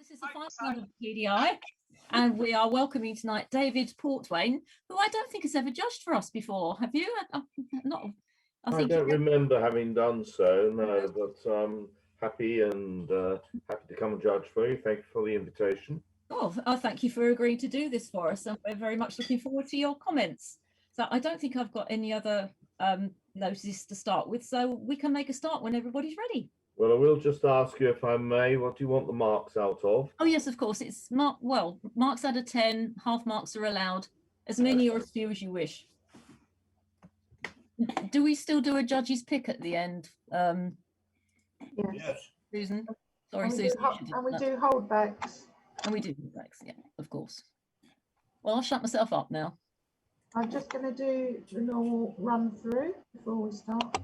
This is the final round of PDI, and we are welcoming tonight David Portwain, who I don't think has ever judged for us before. Have you? Not. I don't remember having done so, no, but I'm happy and happy to come and judge for you. Thank you for the invitation. Oh, thank you for agreeing to do this for us, and we're very much looking forward to your comments. So I don't think I've got any other notices to start with, so we can make a start when everybody's ready. Well, I will just ask you, if I may, what do you want the marks out of? Oh yes, of course. It's marks out of 10, half marks are allowed, as many or as few as you wish. Do we still do a judge's pick at the end? Yes. Susan? Sorry, And Susan. we do holdbacks. And we do holdbacks, yeah, of course. Well, I'll shut myself up now. I'm just going to do the normal run through before we start.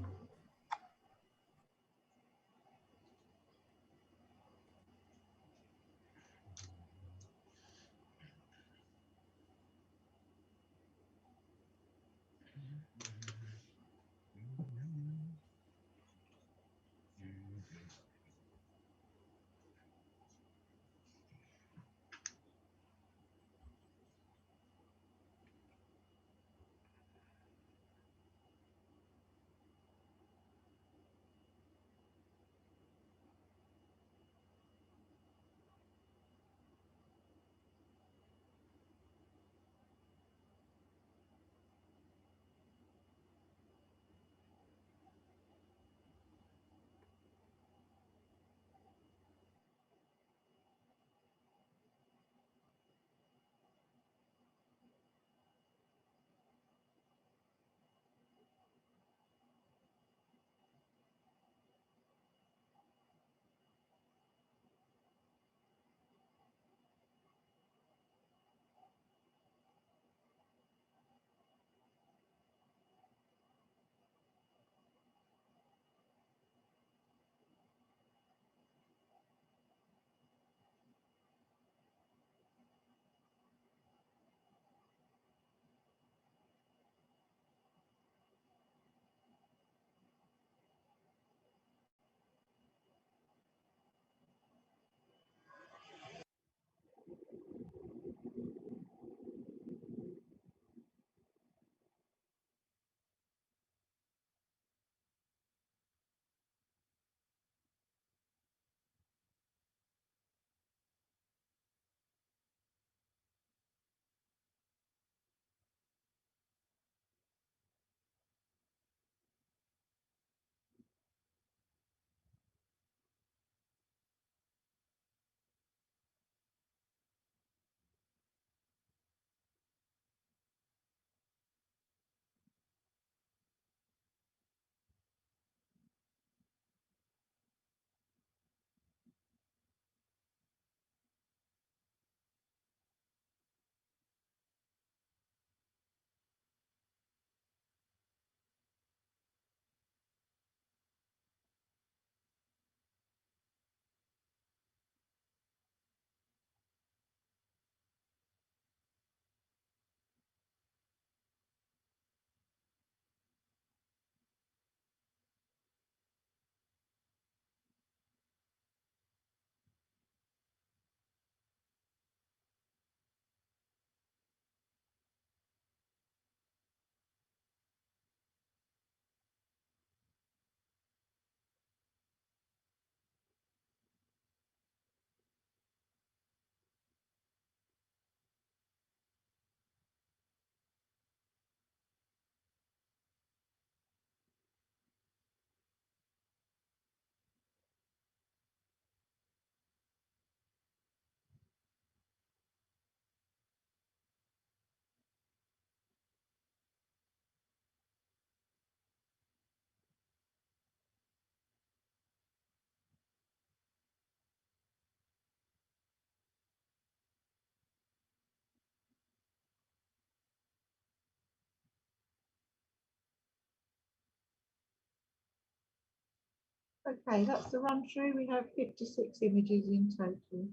Okay, that's the run through. We have 56 images in total.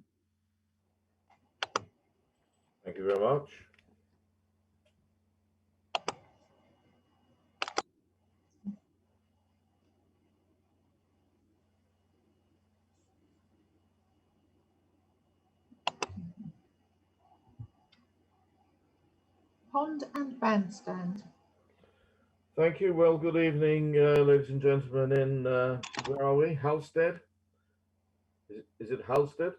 Thank you very much. pond and bandstand. Thank you. Well, good evening, ladies and gentlemen. In where are we? Halstead? Is it Halstead?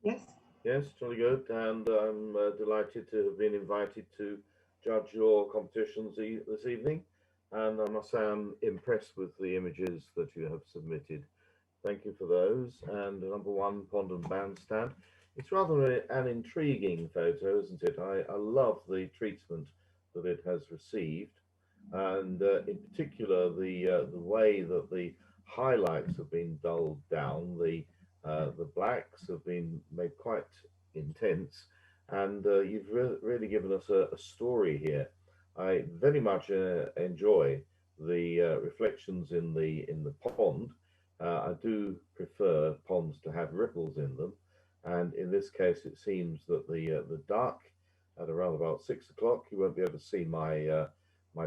Yes, Yes, jolly good. And I'm delighted to have been invited to judge your competitions this evening. And I must say I'm impressed with the images that you have submitted. Thank you for those. And number one, pond and bandstand. It's rather an intriguing photo, isn't it? I love the treatment that it has received, and in particular the way that the highlights have been dulled down. The blacks have been made quite intense, and you've really given us a story here. I very much enjoy the reflections in the pond. I do prefer ponds to have ripples in them, and in this case, it seems that the dark at around about 6 o'clock, you won't be able to see my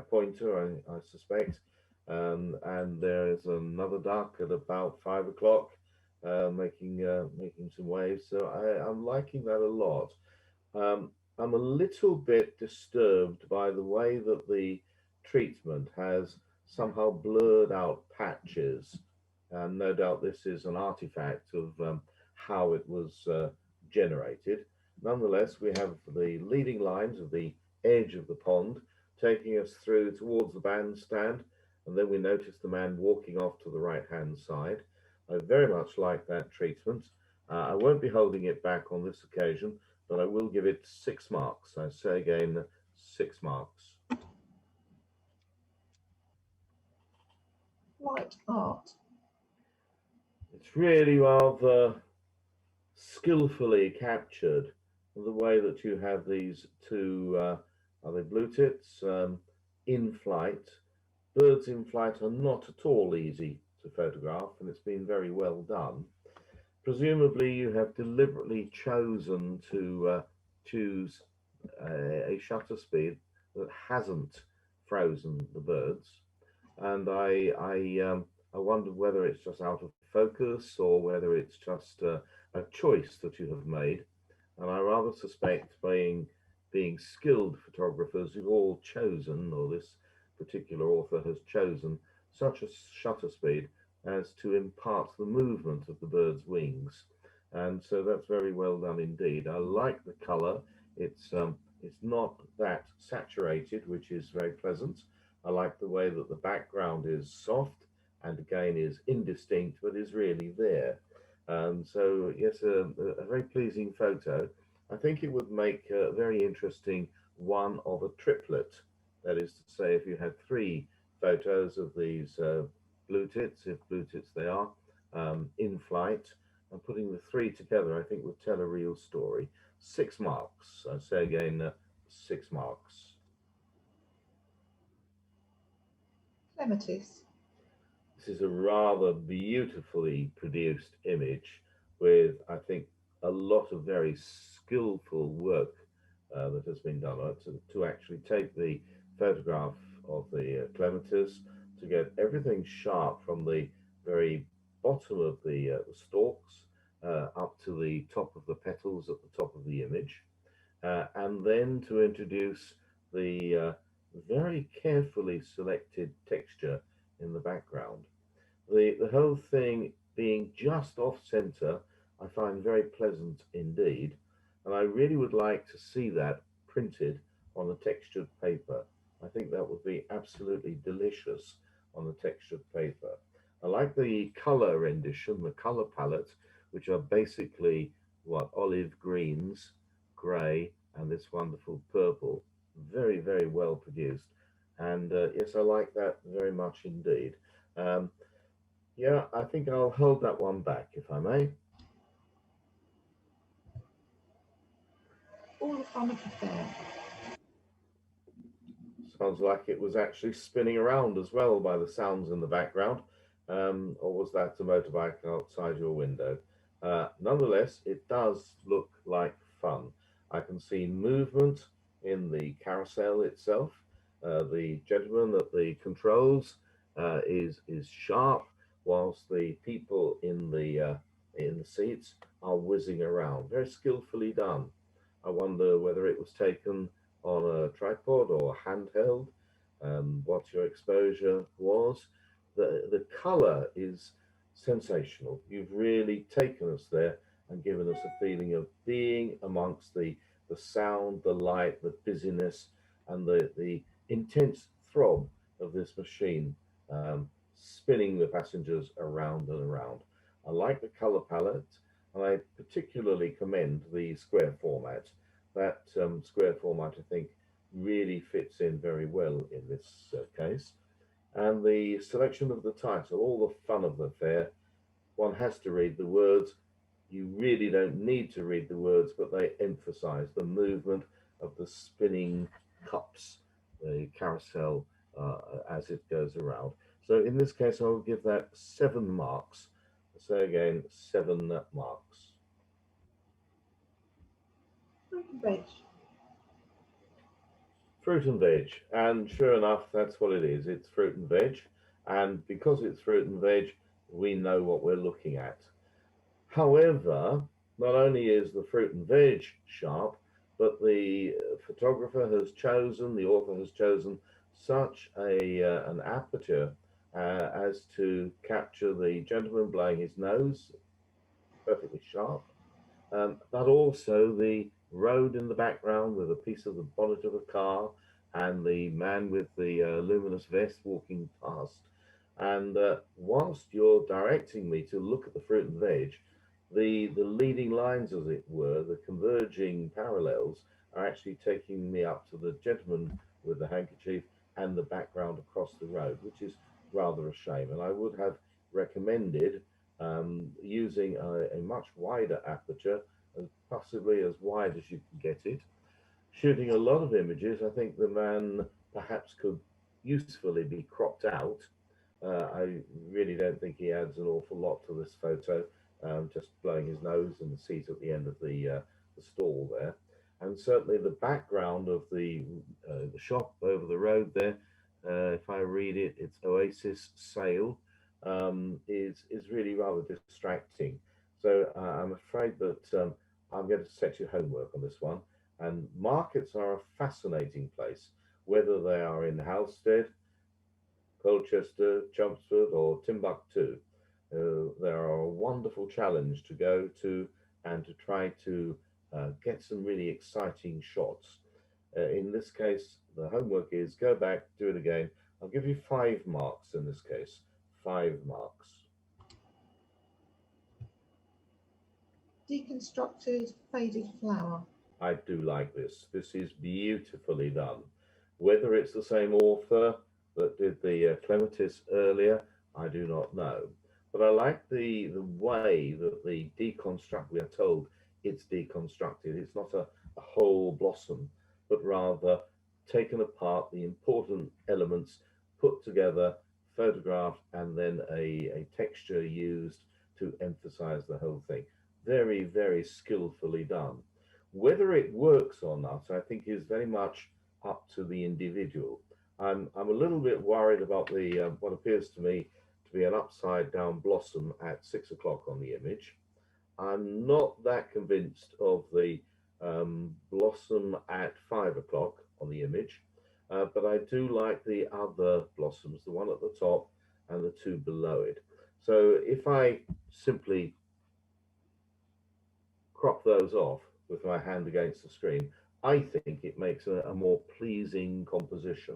pointer, I suspect, and there's another duck at about 5 o'clock, making some waves. So I'm liking that a lot. I'm a little bit disturbed by the way that the treatment has somehow blurred out patches, and no doubt this is an artifact of how it was generated. Nonetheless, we have the leading lines of the edge of the pond taking us through towards the bandstand, and then we notice the man walking off to the right hand side. I very much like that treatment. I won't be holding it back on this occasion, but I will give it 6 marks. I say again, 6 marks. white art. It's really rather skillfully captured, the way that you have these two, are they blue tits, in flight. Birds in flight are not at all easy to photograph, and it's been very well done. Presumably, you have deliberately chosen to choose a shutter speed that hasn't frozen the birds, and I wondered whether it's just out of focus or whether it's just a choice that you have made. And I rather suspect, being skilled photographers, you've all chosen, or this particular author has chosen, such a shutter speed as to impart the movement of the bird's wings. And so that's very well done indeed. I like the color. It's not that saturated, which is very pleasant. I like the way that the background is soft and again is indistinct, but is really there. So yes, a very pleasing photo. I think it would make a very interesting one of a triplet. That is to say, if you had 3 photos of these blue tits, if blue tits they are, in flight, and putting the 3 together, I think would tell a real story. 6 marks. I say again, 6 marks. Clematis. This is a rather beautifully produced image with, I think, a lot of very skillful work that has been done to actually take the photograph of the clematis, to get everything sharp from the very bottom of the stalks up to the top of the petals at the top of the image, and then to introduce the very carefully selected texture in the background. The whole thing being just off center, I find very pleasant indeed, and I really would like to see that printed on a textured paper. I think that would be absolutely delicious on a textured paper. I like the color rendition, the color palette, which are basically what, olive greens, gray, and this wonderful purple. Very, very well produced. And yes, I like that very much indeed. Yeah, I think I'll hold that one back, if I may. All the fun of the fair. Sounds like it was actually spinning around as well by the sounds in the background. Or was that a motorbike outside your window? Nonetheless, it does look like fun. I can see movement in the carousel itself. The gentleman at the controls is sharp, whilst the people in the seats are whizzing around. Very skillfully done. I wonder whether it was taken on a tripod or handheld, what your exposure was. The color is sensational. You've really taken us there and given us a feeling of being amongst the sound, the light, the busyness, and the intense throb of this machine, spinning the passengers around and around. I like the color palette, and I particularly commend the square format. That square format, I think, really fits in very well in this case. And the selection of the title, all the fun of the affair, one has to read the words. You really don't need to read the words, but they emphasize the movement of the spinning cups, the carousel as it goes around. So in this case, I will give that 7 marks. So again, 7 marks. Fruit and veg. Fruit and veg, and sure enough, that's what it is. It's fruit and veg, and because it's fruit and veg, we know what we're looking at. However, not only is the fruit and veg sharp, but the photographer has chosen, the author has chosen such an aperture as to capture the gentleman blowing his nose, perfectly sharp, but also the road in the background with a piece of the bonnet of a car and the man with the luminous vest walking past. And whilst you're directing me to look at the fruit and veg, the leading lines, as it were, the converging parallels, are actually taking me up to the gentleman with the handkerchief and the background across the road, which is rather a shame. And I would have recommended using a much wider aperture, possibly as wide as you can get it. Shooting a lot of images, I think the man perhaps could usefully be cropped out. I really don't think he adds an awful lot to this photo, just blowing his nose in the seat at the end of the stall there. And certainly the background of the shop over the road there, if I read it, it's Oasis Sale, is really rather distracting. So I'm afraid that I'm going to set you homework on this one. And markets are a fascinating place, whether they are in Halstead, Colchester, Chelmsford, or Timbuktu. They are a wonderful challenge to go to and to try to get some really exciting shots. In this case, the homework is go back, do it again. I'll give you 5 marks in this case. 5 marks. Deconstructed faded flower. I do like this. This is beautifully done. Whether it's the same author that did the Clematis earlier, I do not know. But I like the way that the deconstruct, we are told it's deconstructed. It's not a whole blossom, but rather taken apart, the important elements put together, photographed, and then a texture used to emphasize the whole thing. Very, very skillfully done. Whether it works or not, I think is very much up to the individual. I'm a little bit worried about the what appears to me to be an upside down blossom at 6 o'clock on the image. I'm not that convinced of the blossom at 5 o'clock on the image, but I do like the other blossoms, the one at the top and the two below it. So if I simply crop those off with my hand against the screen, I think it makes a more pleasing composition.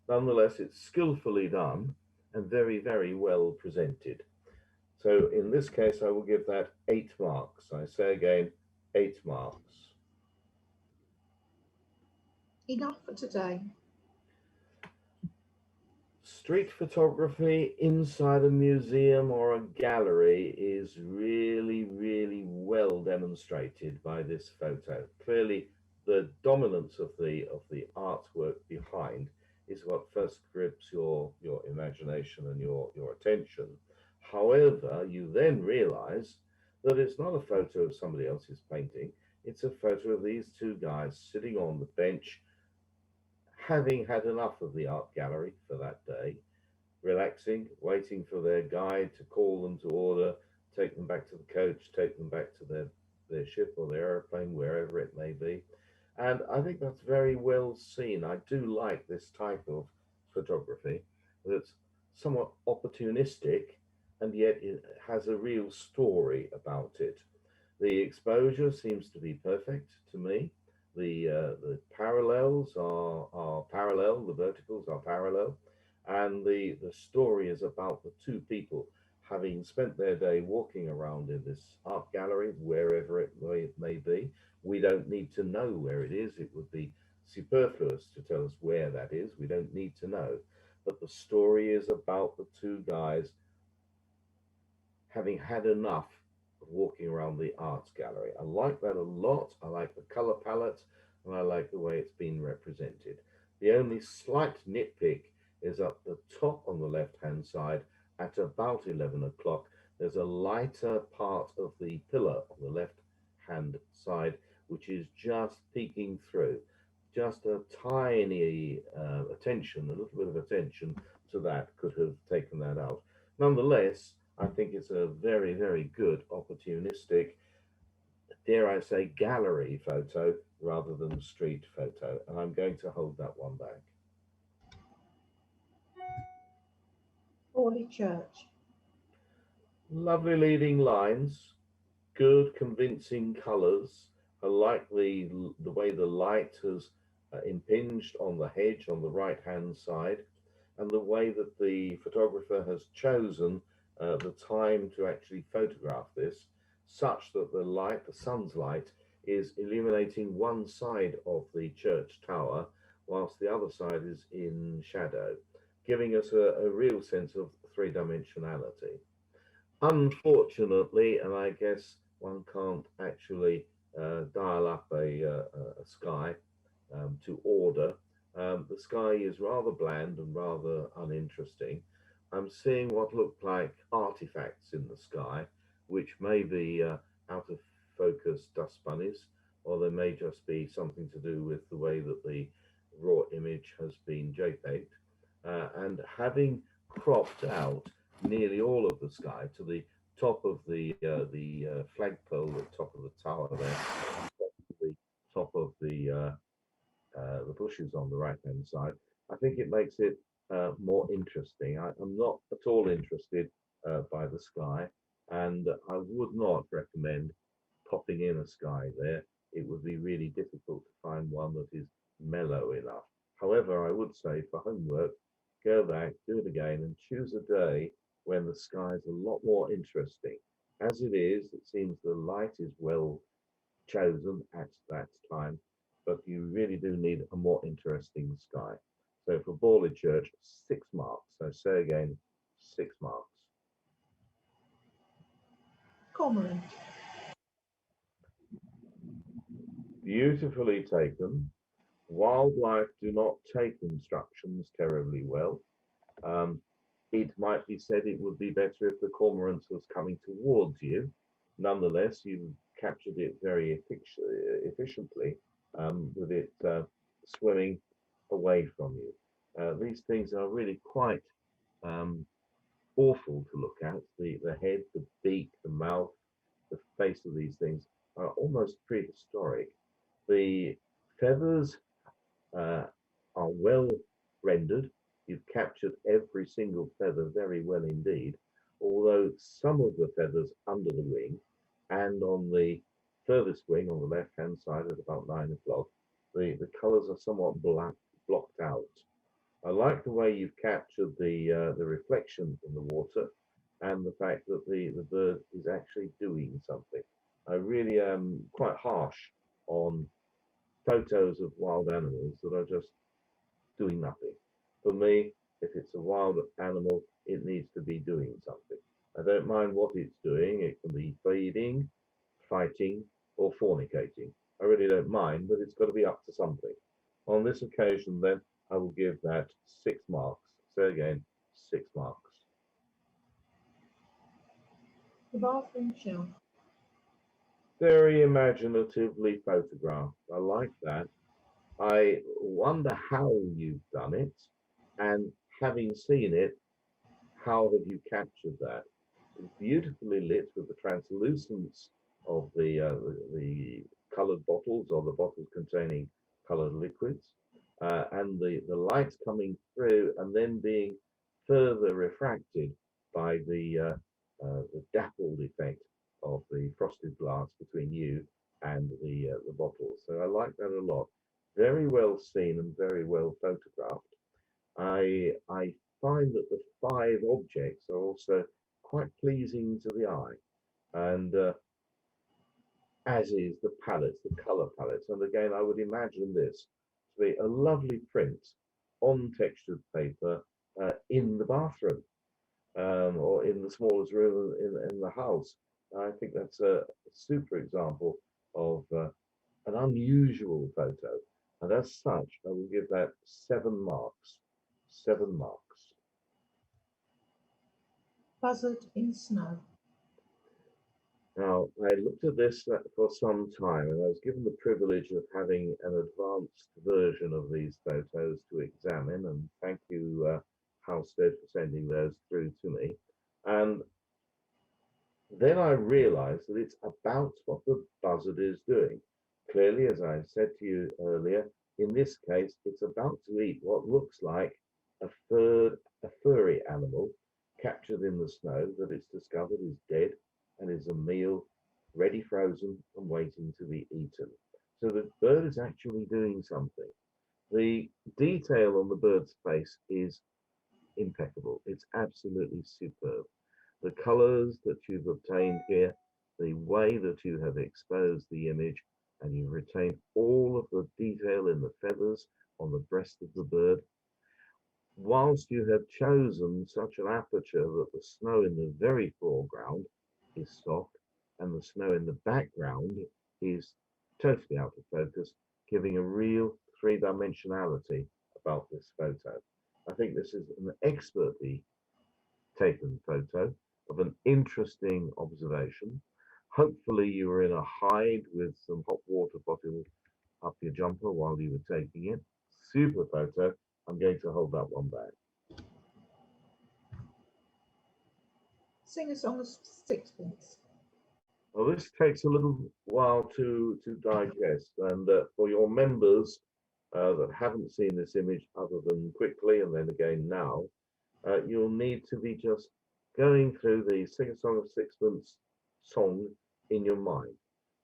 Nonetheless, it's skillfully done and very, very well presented. So in this case, I will give that 8 marks. I say again, 8 marks. Enough for today. Street photography inside a museum or a gallery is really, really well demonstrated by this photo. Clearly, the dominance of the artwork behind is what first grips your imagination and your attention. However, you then realize that it's not a photo of somebody else's painting. It's a photo of these two guys sitting on the bench, having had enough of the art gallery for that day, relaxing, waiting for their guide to call them to order, take them back to the coach, take them back to their ship or their airplane, wherever it may be. And I think that's very well seen. I do like this type of photography that's somewhat opportunistic and yet it has a real story about it. The exposure seems to be perfect to me. The parallels are parallel, the verticals are parallel, and the story is about the two people having spent their day walking around in this art gallery, wherever it may be. We don't need to know where it is. It would be superfluous to tell us where that is. We don't need to know. But the story is about the two guys having had enough of walking around the arts gallery. I like that a lot. I like the color palette and I like the way it's been represented. The only slight nitpick is up the top on the left hand side at about 11 o'clock. There's a lighter part of the pillar on the left hand side which is just peeking through. Just a tiny attention, a little bit of attention to that could have taken that out. Nonetheless, I think it's a very, very good opportunistic, dare I say, gallery photo rather than street photo. And I'm going to hold that one back. Crawley Church. Lovely leading lines, good convincing colours. I like the way the light has impinged on the hedge on the right hand side, and the way that the photographer has chosen the time to actually photograph this, such that the light, the sun's light, is illuminating one side of the church tower, whilst the other side is in shadow, giving us a real sense of three-dimensionality. Unfortunately, and I guess one can't actually dial up a sky to order. The sky is rather bland and rather uninteresting. I'm seeing what look like artifacts in the sky, which may be out of focus dust bunnies, or there may just be something to do with the way that the raw image has been JPEG'd. And having cropped out nearly all of the sky to the top of the flagpole, the top of the tower there, the top of the bushes on the right hand side, I think it makes it more interesting. I'm not at all interested by the sky, and I would not recommend popping in a sky there. It would be really difficult to find one that is mellow enough. However, I would say for homework, go back, do it again, and choose a day when the sky is a lot more interesting. As it is, it seems the light is well chosen at that time, but you really do need a more interesting sky. So for Borley Church, 6 marks. So say again, 6 marks. Cormorant. Beautifully taken. Wildlife do not take instructions terribly well. It might be said it would be better if the cormorant was coming towards you. Nonetheless, you captured it very efficiently with it swimming away from you. These things are really quite um, awful to look at. The head, the beak, the mouth, the face of these things are almost prehistoric. The feathers uh, are well rendered. You've captured every single feather very well indeed, although some of the feathers under the wing and on the furthest wing on the left hand side at about 9 o'clock, the colours are somewhat blocked out. I like the way you've captured the reflection in the water and the fact that the bird is actually doing something. I really am quite harsh on photos of wild animals that are just doing nothing. For me, if it's a wild animal, it needs to be doing something. I don't mind what it's doing. It can be feeding, fighting, or fornicating. I really don't mind, but it's got to be up to something. On this occasion, then, I will give that 6 marks. So again, 6 marks. The bathroom shelf. Very imaginatively photographed. I like that. I wonder how you've done it, and having seen it, how have you captured that? It's beautifully lit with the translucence of the coloured bottles or the bottles containing coloured liquids, and the lights coming through and then being further refracted by the dappled effect of the frosted glass between you and the bottle. So I like that a lot. Very well seen and very well photographed. I find that the five objects are also quite pleasing to the eye, and as is the palettes, the color palettes. And again, I would imagine this to be a lovely print on textured paper in the bathroom, or in the smallest room in the house. I think that's a super example of an unusual photo. And as such, I will give that 7 marks. 7 marks. Buzzard in snow. Now, I looked at this for some time, and I was given the privilege of having an advanced version of these photos to examine. And thank you, Halstead, for sending those through to me. And then I realized that it's about what the buzzard is doing. Clearly, as I said to you earlier, in this case, it's about to eat what looks like a furry animal captured in the snow that it's discovered is dead and is a meal ready frozen and waiting to be eaten. So the bird is actually doing something. The detail on the bird's face is impeccable. It's absolutely superb. The colors that you've obtained here, the way that you have exposed the image, and you've retained all of the detail in the feathers on the breast of the bird, whilst you have chosen such an aperture that the snow in the very foreground is soft and the snow in the background is totally out of focus, giving a real three-dimensionality about this photo. I think this is an expertly taken photo of an interesting observation. Hopefully you were in a hide with some hot water bottle up your jumper while you were taking it. Super photo. I'm going to hold that one back. Sing a song of sixpence. Well, this takes a little while to digest, and for your members that haven't seen this image other than quickly and then again now, you'll need to be just going through the Sing a Song of Sixpence song in your mind.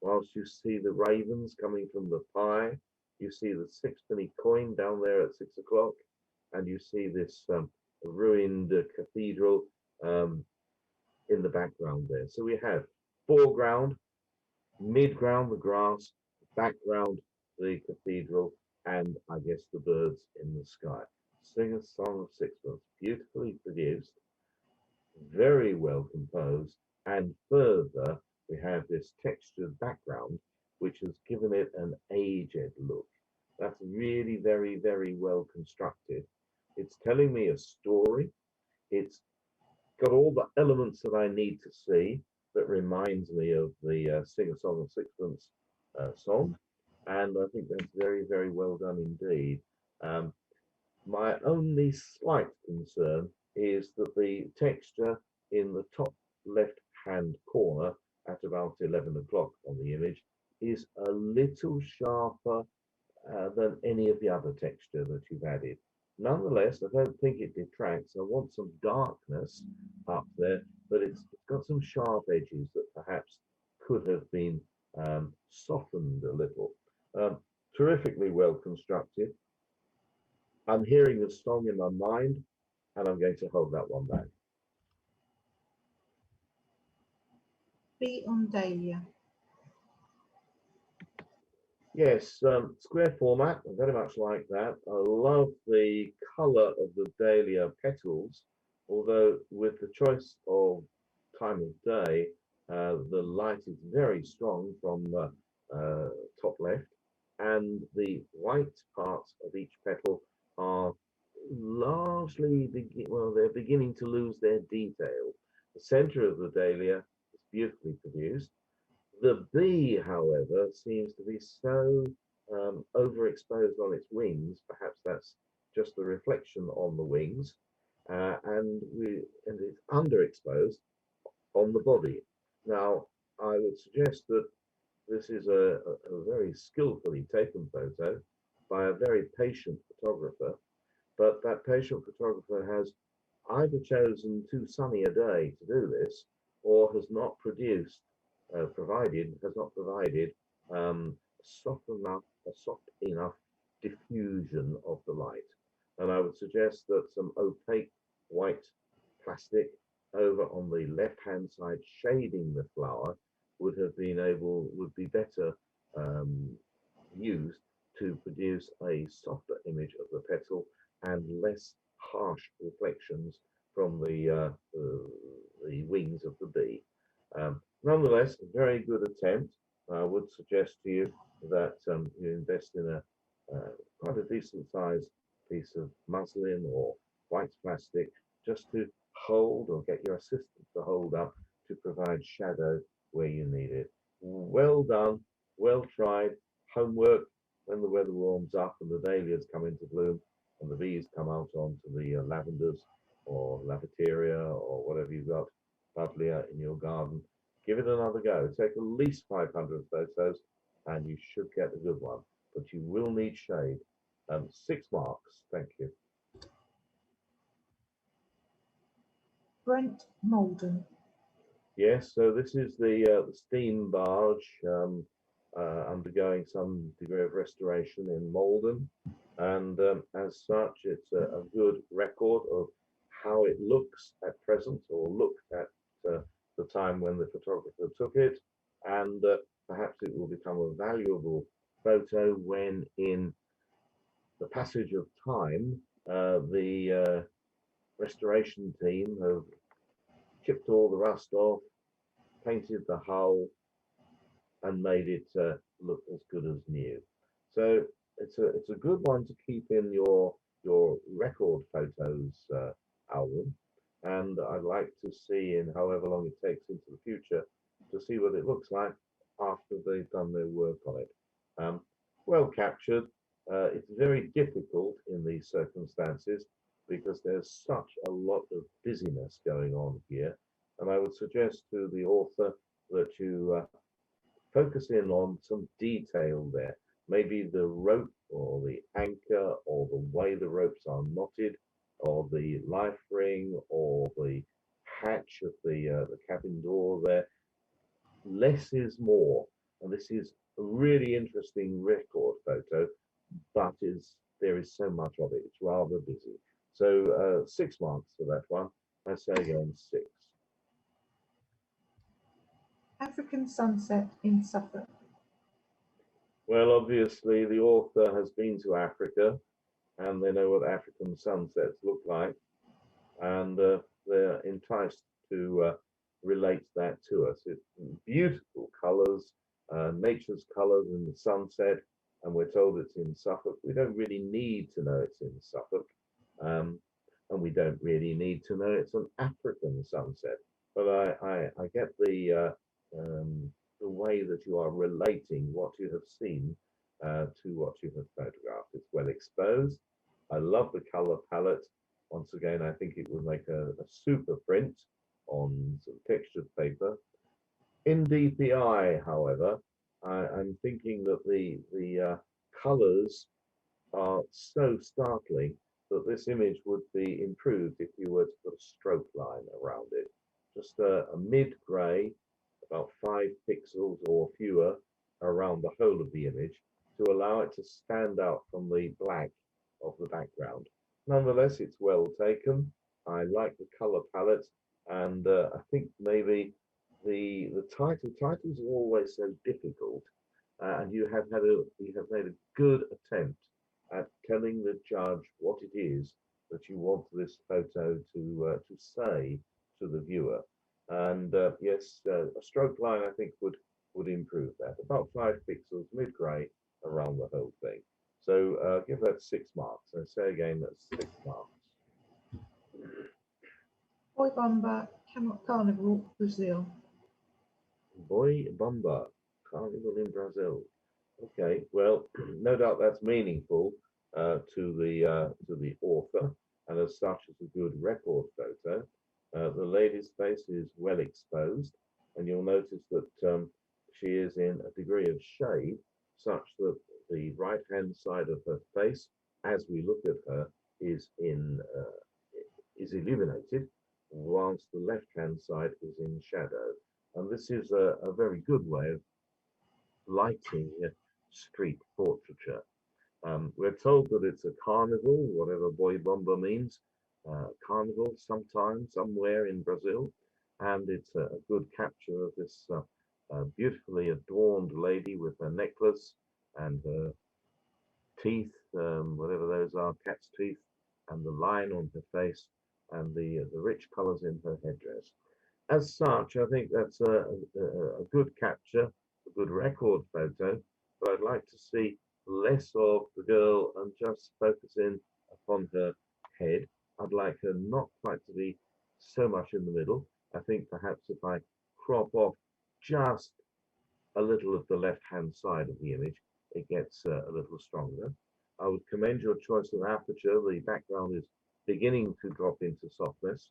Whilst you see the ravens coming from the pie, you see the sixpenny coin down there at 6 o'clock, and you see this ruined cathedral in the background there. So we have foreground, midground, the grass, background, the cathedral, and I guess the birds in the sky. Sing a Song of Sixpence, beautifully produced, very well composed, and further, we have this textured background, which has given it an aged look. That's really very, very well constructed. It's telling me a story. It's got all the elements that I need to see. That reminds me of the Sing a Song of Sixpence song. And I think that's very, very well done indeed. My only slight concern is that the texture in the top left hand corner at about 11 o'clock on the image is a little sharper than any of the other texture that you've added. Nonetheless, I don't think it detracts. I want some darkness up there, but it's got some sharp edges that perhaps could have been softened a little. Terrifically well constructed. I'm hearing the song in my mind, and I'm going to hold that one back. Be on Dahlia. Yes, square format, I very much like that. I love the colour of the dahlia petals, although with the choice of time of day, the light is very strong from top left, and the white parts of each petal are largely, they're beginning to lose their detail. The centre of the dahlia is beautifully produced. The bee, however, seems to be so overexposed on its wings. Perhaps that's just the reflection on the wings, and it's underexposed on the body. Now, I would suggest that this is a very skillfully taken photo by a very patient photographer, but that patient photographer has either chosen too sunny a day to do this, or has not has not provided a soft enough diffusion of the light. And I would suggest that some opaque white plastic over on the left-hand side shading the flower would be better um, used to produce a softer image of the petal and less harsh reflections from the wings of the bee. Nonetheless, a very good attempt. I would suggest to you that you invest in quite a decent sized piece of muslin or white plastic just to hold, or get your assistant to hold up, to provide shadow where you need it. Well done, well tried. Homework when the weather warms up and the dahlias come into bloom and the bees come out onto the lavenders or lavateria or whatever you've got lovelier in your garden. Give it another go. Take at least 500 photos and you should get a good one, but you will need shade. 6 marks. Thank you. Brent Malden. Yes, so this is the steam barge undergoing some degree of restoration in Malden, and as such, it's a good record of how it looks at present, or looked at the time when the photographer took it, and perhaps it will become a valuable photo when, in the passage of time, the restoration team have chipped all the rust off, painted the hull, and made it look as good as new. So it's a good one to keep in your record photos album, and I'd like to see, in however long it takes into the future, to see what it looks like after they've done their work on it. Well captured. It's very difficult in these circumstances because there's such a lot of busyness going on here, and I would suggest to the author that you focus in on some detail there. Maybe the rope or the anchor or the way the ropes are knotted, or the life ring or the hatch of the cabin door there. Less is more. And this is a really interesting record photo, but there is so much of it. It's rather busy. So 6 marks for that one. I say again 6. African sunset in Suffolk. Well, obviously, the author has been to Africa and they know what African sunsets look like, and they're enticed to relate that to us. It's beautiful colours, nature's colours in the sunset, and we're told it's in Suffolk. We don't really need to know it's in Suffolk, and we don't really need to know it's an African sunset. But I get the way that you are relating what you have seen to what you have photographed. It's well exposed. I love the color palette. Once again, I think it would make a super print on some textured paper. In DPI, however, I'm thinking that the colors are so startling that this image would be improved if you were to put a stroke line around it. Just a mid-gray, about 5 pixels or fewer around the whole of the image to allow it to stand out from the black of the background. Nonetheless, it's well taken. I like the color palette, and I think maybe the titles are always so difficult, and you have made a good attempt at telling the judge what it is that you want this photo to say to the viewer. And yes, a stroke line I think would improve that. About 5 pixels, mid grey around the whole thing. So give that 6 marks. And say again, that's 6 marks. Boy Bomber Carnival, Brazil. Boy Bomba, Carnival in Brazil. Okay, well, no doubt that's meaningful to the author, and as such, it's a good record photo. The lady's face is well exposed, and you'll notice that she is in a degree of shade such that the right hand side of her face, as we look at her, is is illuminated, whilst the left hand side is in shadow. And this is a very good way of lighting street portraiture. We're told that it's a carnival, whatever boy bomber means, carnival sometime, somewhere in Brazil. And it's a good capture of this beautifully adorned lady with her necklace and her teeth, whatever those are, cat's teeth, and the line on her face and the rich colors in her headdress. As such, I think that's a good capture, a good record photo, but I'd like to see less of the girl and just focus in upon her head. I'd like her not quite to be so much in the middle. I think perhaps if I crop off just a little of the left-hand side of the image, it gets a little stronger. I would commend your choice of aperture. The background is beginning to drop into softness,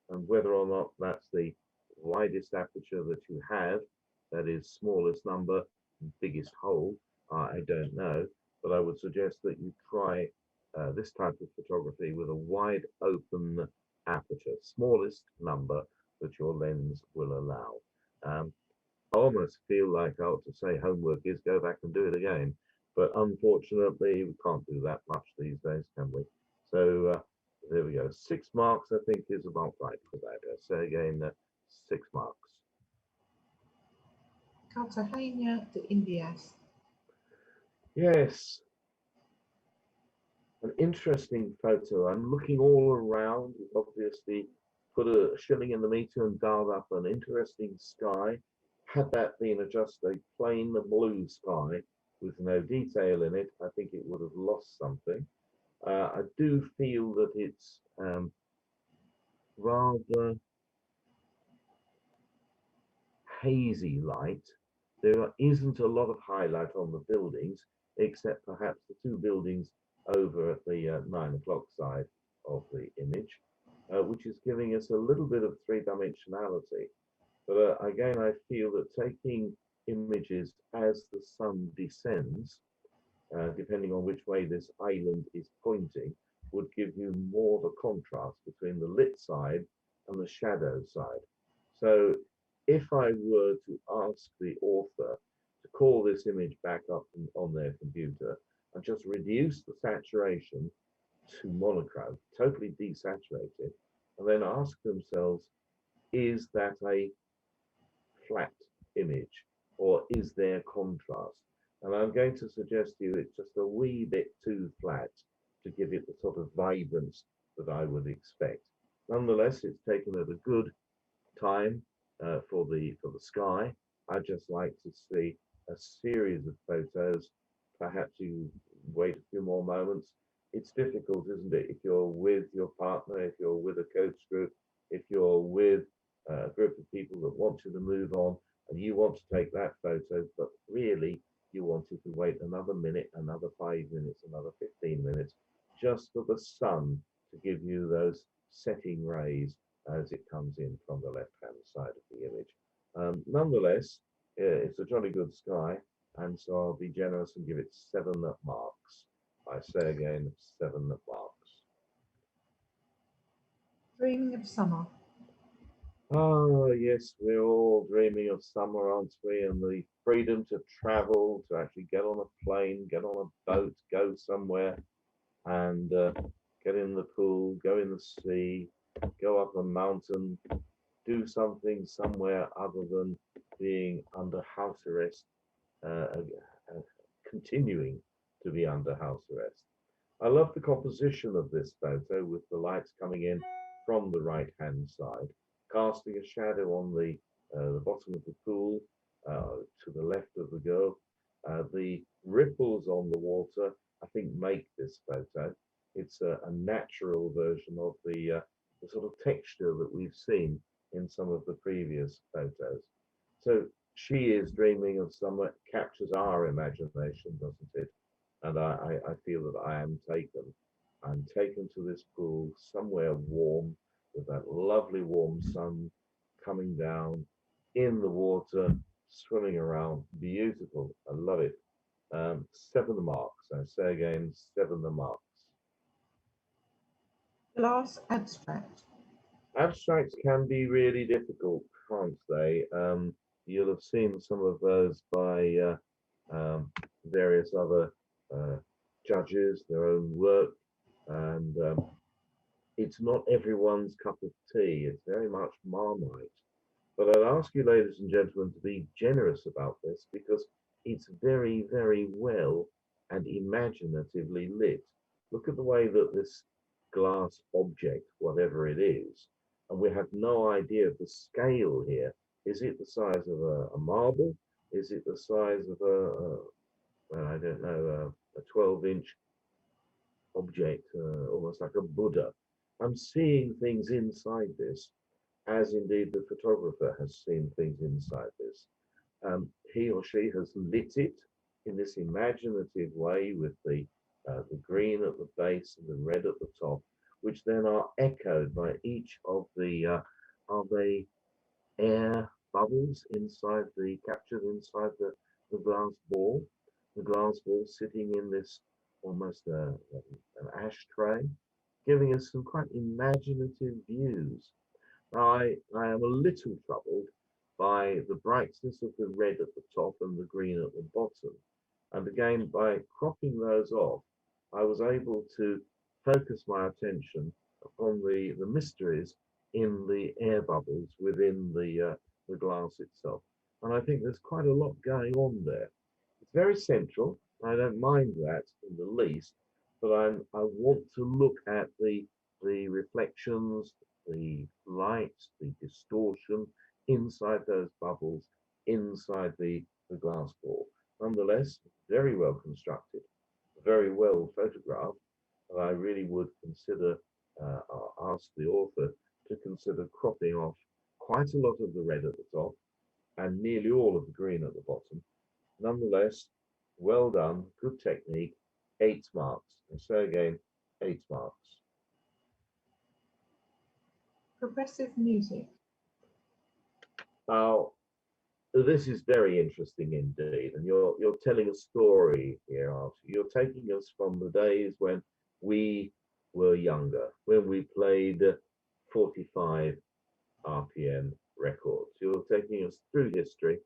and whether or not that's the widest aperture that you have, that is smallest number, biggest hole, I don't know, but I would suggest that you try this type of photography with a wide open aperture, smallest number that your lens will allow. I almost feel like I ought to say homework is go back and do it again, but unfortunately we can't do that much these days, can we? So there we go. 6 marks, I think, is about right for that. I say again, 6 marks. Cartagena de Indias. Yes, an interesting photo. I'm looking all around. We've obviously put a shilling in the meter and dialed up an interesting sky. Had that been just a plain blue sky with no detail in it, I think it would have lost something. I do feel that it's rather hazy light. There isn't a lot of highlight on the buildings, except perhaps the 2 buildings over at the 9 o'clock side of the image, which is giving us a little bit of 3-dimensionality. But again, I feel that taking images as the sun descends, depending on which way this island is pointing, would give you more of a contrast between the lit side and the shadow side. So if I were to ask the author to call this image back up on their computer and just reduce the saturation to monochrome, totally desaturate it, and then ask themselves, is that a flat image or is there contrast? And I'm going to suggest to you it's just a wee bit too flat to give it the sort of vibrance that I would expect. Nonetheless, it's taken at a good time for the sky. I'd just like to see a series of photos. Perhaps you wait a few more moments. It's difficult, isn't it? If you're with your partner, if you're with a coach group, if you're with a group of people that want you to move on and you want to take that photo, but really you wanted to wait another minute, another 5 minutes, another 15 minutes, just for the sun to give you those setting rays as it comes in from the left-hand side of the image. Nonetheless, it's a jolly good sky, and so I'll be generous and give it 7 marks. I say again, 7 marks. Dreaming of summer. Oh, yes, we're all dreaming of summer, aren't we? And the freedom to travel, to actually get on a plane, get on a boat, go somewhere and get in the pool, go in the sea, go up a mountain, do something somewhere other than being under house arrest, continuing to be under house arrest. I love the composition of this photo with the lights coming in from the right hand side, casting a shadow on the bottom of the pool to the left of the girl. The ripples on the water, I think, make this photo. It's a natural version of the sort of texture that we've seen in some of the previous photos. So she is dreaming of summer, captures our imagination, doesn't it? And I feel that I am taken. I'm taken to this pool somewhere warm with that lovely warm sun coming down in the water, swimming around. Beautiful. I love it. 7 marks. I say again, 7 the marks. Glass abstract. Abstracts can be really difficult, can't they? You'll have seen some of those by various other uh, judges, their own work, and it's not everyone's cup of tea. It's very much Marmite. But I'd ask you, ladies and gentlemen, to be generous about this because it's very, very well and imaginatively lit. Look at the way that this glass object, whatever it is, and we have no idea of the scale here. Is it the size of a marble? Is it the size of well, I don't know, a 12-inch object, almost like a Buddha? I'm seeing things inside this as indeed the photographer has seen things inside this. He or she has lit it in this imaginative way with the green at the base and the red at the top, which then are echoed by each of the are they air bubbles inside the captured inside the glass ball. The glass ball sitting in this almost an ashtray, giving us some quite imaginative views. I am a little troubled by the brightness of the red at the top and the green at the bottom. And again, by cropping those off, I was able to focus my attention upon the mysteries in the air bubbles within the glass itself. And I think there's quite a lot going on there. It's very central. I don't mind that in the least, but I want to look at the reflections, the light, the distortion inside those bubbles, inside the glass ball. Nonetheless, very well constructed, very well photographed. And I really would consider, ask the author to consider cropping off quite a lot of the red at the top and nearly all of the green at the bottom. Nonetheless, well done, good technique, 8 marks. And so again, 8 marks. Progressive music. Now, this is very interesting indeed, and you're telling a story here, aren't you? You're taking us from the days when we were younger, when we played 45 RPM records. You're taking us through history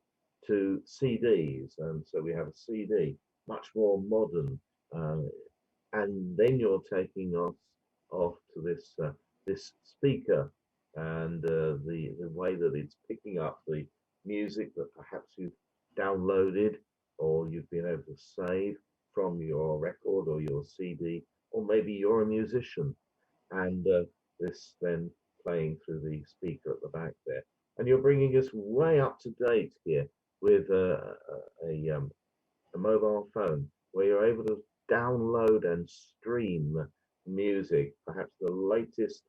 to CDs, and so we have a CD, much more modern, and then you're taking us off to this speaker and the way that it's picking up the music that perhaps you've downloaded or you've been able to save from your record or your CD, or maybe you're a musician and this then playing through the speaker at the back there. And you're bringing us way up to date here with a mobile phone where you're able to download and stream music, perhaps the latest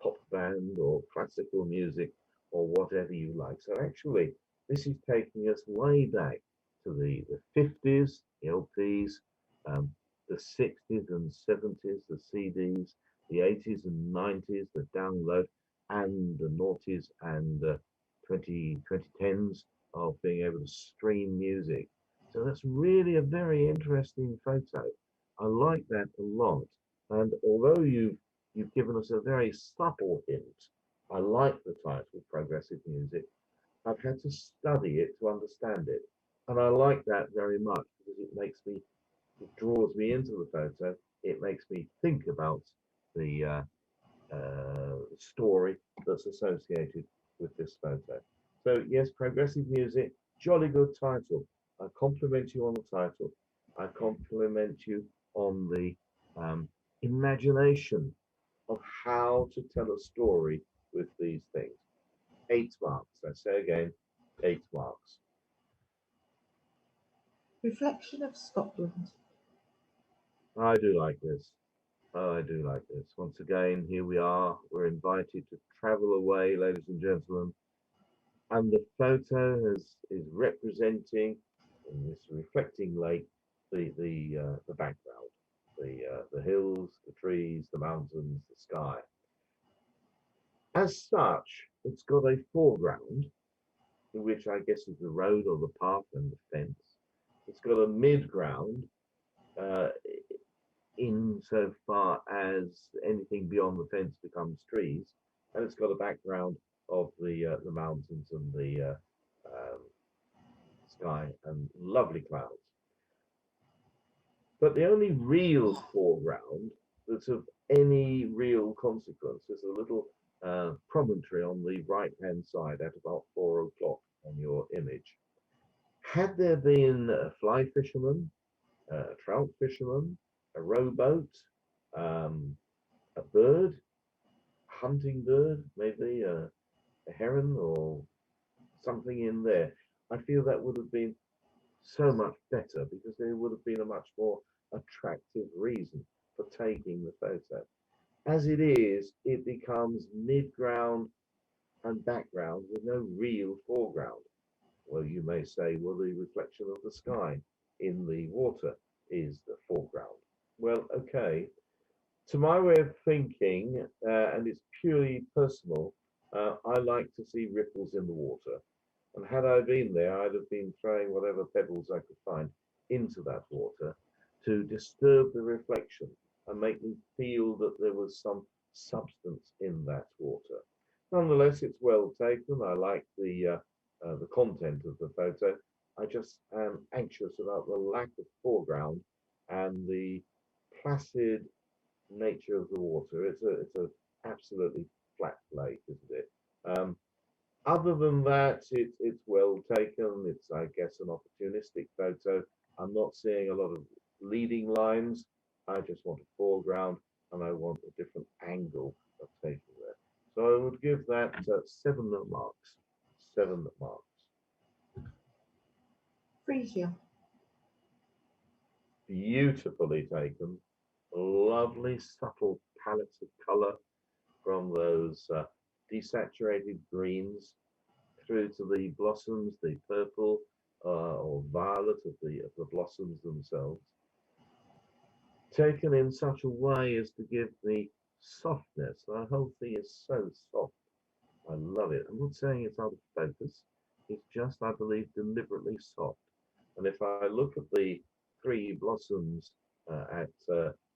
pop band or classical music or whatever you like. So actually, this is taking us way back to the 50s, the LPs, the 60s and 70s, the CDs, the 80s and 90s, the download, and the noughties and 2010s of being able to stream music. So that's really a very interesting photo. I like that a lot. And although you've given us a very subtle hint, I like the title Progressive Music. I've had to study it to understand it. And I like that very much because it draws me into the photo. It makes me think about the story that's associated with this photo. So yes, Progressive Music, jolly good title. I compliment you on the title. I compliment you on the imagination of how to tell a story with these things. 8 marks. I say again, 8 marks. Reflection of Scotland. I do like this. I do like this. Once again, here we are. We're invited to travel away, ladies and gentlemen. And the photo is representing in this reflecting lake the background, the hills, the trees, the mountains, the sky. As such, it's got a foreground which I guess is the road or the path and the fence. It's got a mid-ground uh, insofar as anything beyond the fence becomes trees, and it's got a background of the mountains and the sky and lovely clouds. But the only real foreground that's of any real consequence is a little promontory on the right hand side at about 4 o'clock on your image. Had there been a fly fisherman, a trout fisherman, a rowboat, a bird, hunting bird, maybe a heron or something in there, I feel that would have been so much better because there would have been a much more attractive reason for taking the photo. As it is, it becomes mid-ground and background with no real foreground. Well, you may say, well, the reflection of the sky in the water is the foreground. Well, okay. To my way of thinking, and it's purely personal, I like to see ripples in the water. And had I been there, I'd have been throwing whatever pebbles I could find into that water to disturb the reflection and make me feel that there was some substance in that water. Nonetheless, it's well taken. I like the content of the photo. I just am anxious about the lack of foreground and the placid nature of the water. It's a absolutely flat lake, isn't it? Other than that, it's well taken. It's, I guess, an opportunistic photo. I'm not seeing a lot of leading lines. I just want a foreground and I want a different angle of taking that. So I would give that 7 marks. 7 marks. Frisia. Beautifully taken. Lovely, subtle palettes of colour from those desaturated greens through to the blossoms, the purple or violet of the blossoms themselves, taken in such a way as to give me softness. The whole thing is so soft. I love it. I'm not saying it's out of focus. It's just, I believe, deliberately soft. And if I look at the 3 blossoms at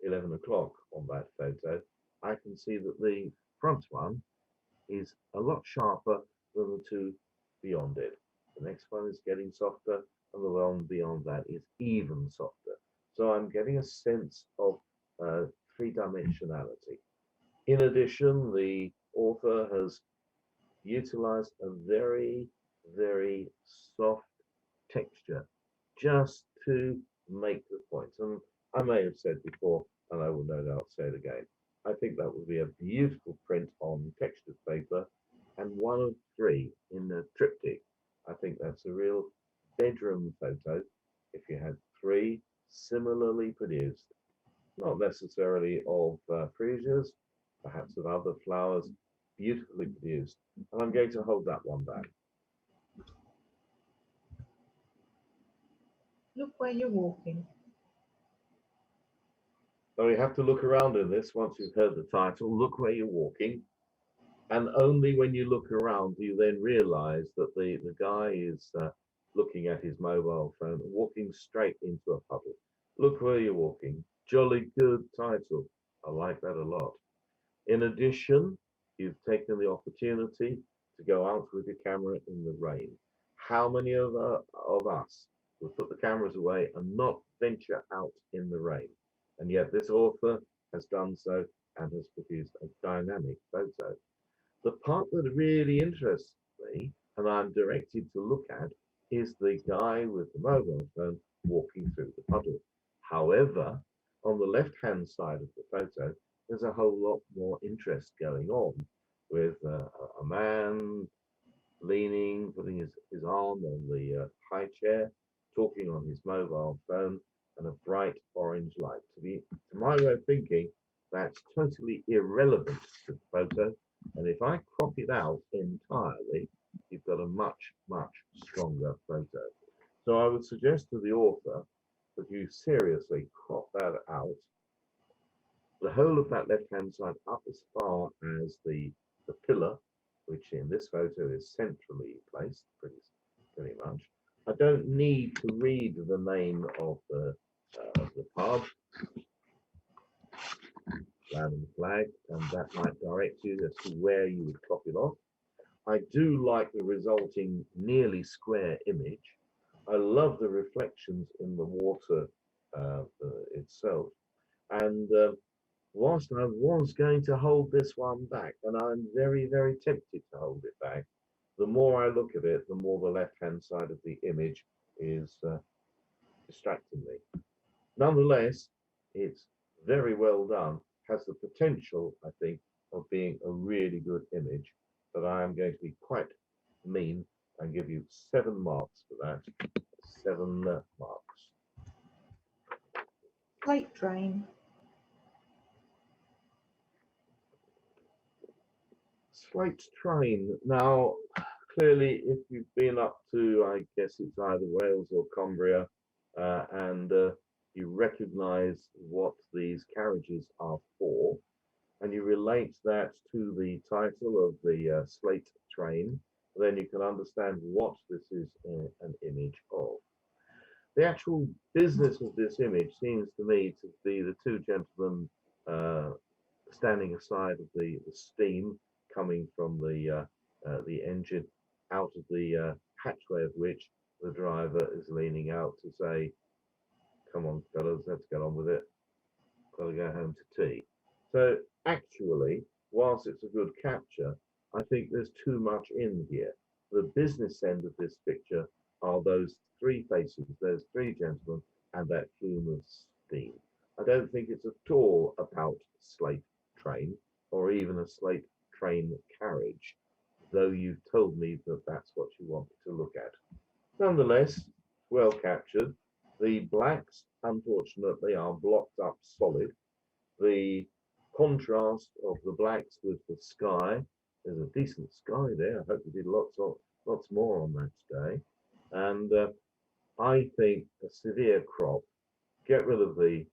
11 o'clock on that photo, I can see that the front one is a lot sharper than the 2 beyond it. The next one is getting softer, and the one beyond that is even softer. So I'm getting a sense of 3-dimensionality. In addition, the author has utilized a very, very soft texture just to make the point. And I may have said before, and I will no doubt say it again, I think that would be a beautiful print on textured paper and one of 3 in the triptych. I think that's a real bedroom photo if you had 3 similarly produced, not necessarily of freesias, perhaps of other flowers, beautifully produced. And I'm going to hold that one back. Look where you're walking. So you have to look around in this once you've heard the title. Look where you're walking. And only when you look around do you then realize that the guy is looking at his mobile phone, walking straight into a puddle. Look where you're walking. Jolly good title. I like that a lot. In addition, you've taken the opportunity to go out with your camera in the rain. How many of us would put the cameras away and not venture out in the rain? And yet this author has done so and has produced a dynamic photo. The part that really interests me and I'm directed to look at is the guy with the mobile phone walking through the puddle. However, on the left-hand side of the photo, there's a whole lot more interest going on with a man leaning, putting his arm on the high chair, talking on his mobile phone, and a bright orange light. To my way of thinking, that's totally irrelevant to the photo. And if I crop it out entirely, you've got a much, much stronger photo. So I would suggest to the author that you seriously crop that out, the whole of that left-hand side up as far as the pillar, which in this photo is centrally placed, pretty much. I don't need to read the name of the pub, land and flag, and that might direct you as to where you would clock it off. I do like the resulting nearly square image. I love the reflections in the water itself. And whilst I was going to hold this one back, and I'm very, very tempted to hold it back, the more I look at it, the more the left-hand side of the image is distracting me. Nonetheless, it's very well done, has the potential, I think, of being a really good image, but I am going to be quite mean and give you 7 marks for that. 7 marks. Slate train. Slate train. Now, clearly, if you've been up to, I guess it's either Wales or Cumbria, and you recognise what these carriages are for, and you relate that to the title of the slate train, then you can understand what this is an image of. The actual business of this image seems to me to be the 2 gentlemen standing aside of the steam coming from the engine, out of the hatchway of which the driver is leaning out to say, "Come on, fellas, let's get on with it. Got to go home to tea." So actually, whilst it's a good capture, I think there's too much in here. The business end of this picture are those 3 faces, those 3 gentlemen, and that plume of steam. I don't think it's at all about slate train or even a slate train carriage, though you've told me that that's what you wanted to look at. Nonetheless, well captured. The blacks, unfortunately, are blocked up solid. The contrast of the blacks with the sky, there's a decent sky there. I hope we did lots more on that day. And I think a severe crop, get rid of the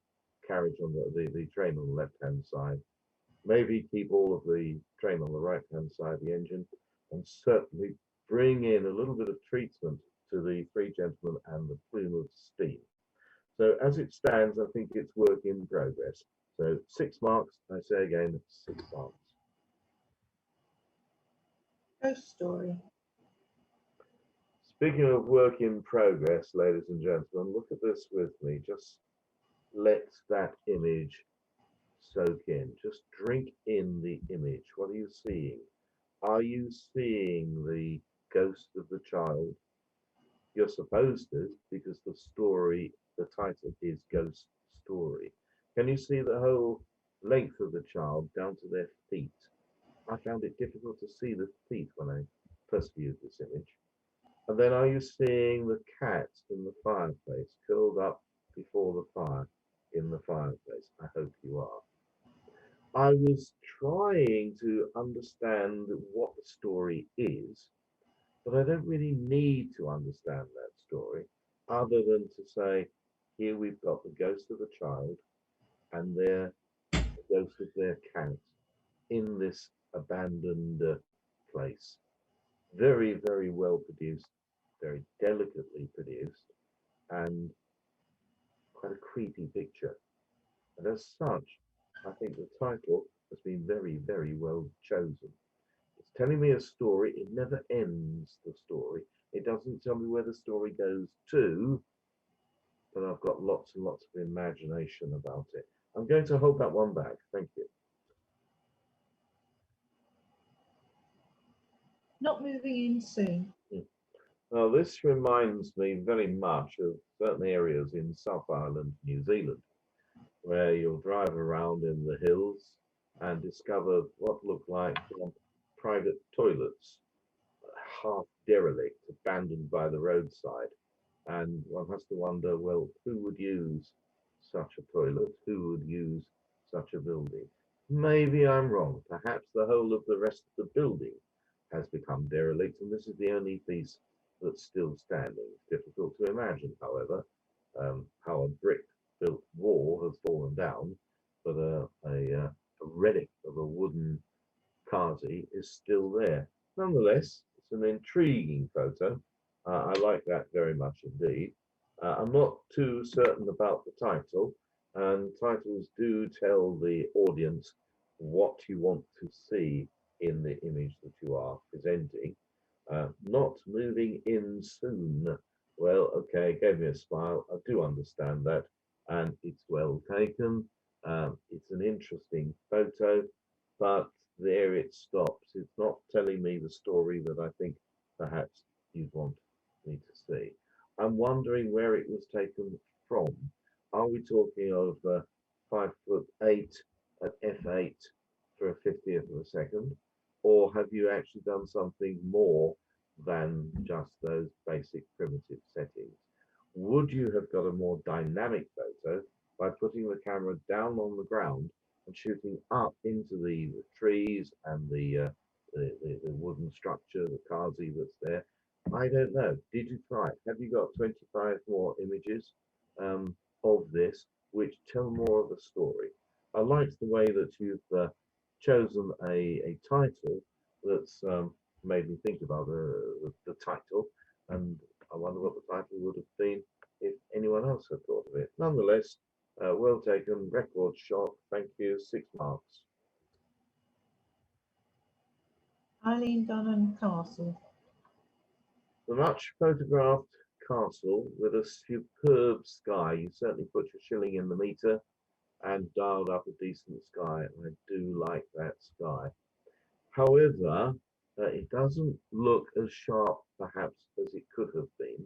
carriage on the train on the left-hand side, maybe keep all of the train on the right-hand side of the engine, and certainly bring in a little bit of treatment to the 3 gentlemen and the plume of steam. So as it stands, I think it's work in progress. So 6 marks, I say again, 6 marks. Ghost story. Speaking of work in progress, ladies and gentlemen, look at this with me. Just let that image soak in. Just drink in the image. What are you seeing? Are you seeing the ghost of the child? You're supposed to, because the story, the title is Ghost Story. Can you see the whole length of the child down to their feet? I found it difficult to see the feet when I first viewed this image. And then are you seeing the cat in the fireplace, curled up before the fire in the fireplace? I hope you are. I was trying to understand what the story is, but I don't really need to understand that story other than to say, here we've got the ghost of a child and the ghost of their cat in this abandoned place. Very, very well produced, very delicately produced, and quite a creepy picture. And as such, I think the title has been very, very well chosen. It's telling me a story. It never ends the story. It doesn't tell me where the story goes to, but I've got lots and lots of imagination about it. I'm going to hold that one back. Thank you. Not moving in soon. Now, this reminds me very much of certain areas in South Island, New Zealand, where you'll drive around in the hills and discover what look like private toilets, half derelict, abandoned by the roadside. And one has to wonder, well, who would use such a toilet? Who would use such a building? Maybe I'm wrong. Perhaps the whole of the rest of the building has become derelict, and this is the only piece that's still standing. It's difficult to imagine, however, how a brick-built wall has fallen down, but a relic of a wooden quasi is still there. nonetheless, it's an intriguing photo. I like that very much indeed. I'm not too certain about the title, and titles do tell the audience what you want to see in the image that you are presenting. Not moving in soon. Well, okay, gave me a smile. I do understand that, and it's well taken. It's an interesting photo, but there it stops. It's not telling me the story that I think perhaps you'd want me to see. I'm wondering where it was taken from. Are we talking of 5'8" at f8 for a 50th of a second? Or have you actually done something more than just those basic primitive settings? Would you have got a more dynamic photo by putting the camera down on the ground and shooting up into the trees and the wooden structure, the Kazi that's there? I don't know. Did you try it? Have you got 25 more images of this which tell more of a story? I like the way that you've chosen a title that's made me think about the title, and I wonder what the title would have been if anyone else had thought of it. Nonetheless, well taken, record shot. Thank you. 6 marks. Eileen Dunham Castle. The much photographed castle with a superb sky. You certainly put your shilling in the meter and dialed up a decent sky. I do like that sky. However, it doesn't look as sharp perhaps as it could have been.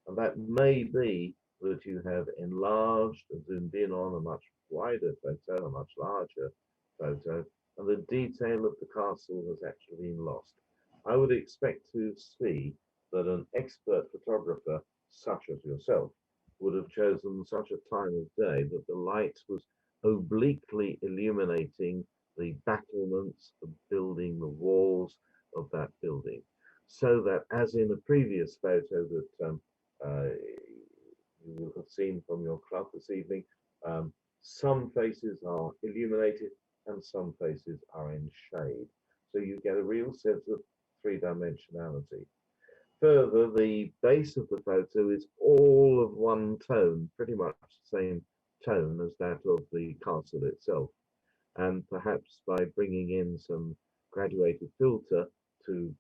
And that may be that you have enlarged and zoomed in on a much wider photo, a much larger photo, and the detail of the castle has actually been lost. I would expect to see that an expert photographer such as yourself would have chosen such a time of day that the light was obliquely illuminating the battlements, the building, the walls of that building, so that, as in a previous photo that you will have seen from your club this evening, some faces are illuminated and some faces are in shade. So you get a real sense of three-dimensionality. Further, the base of the photo is all of one tone, pretty much the same tone as that of the castle itself. And perhaps by bringing in some graduated filter to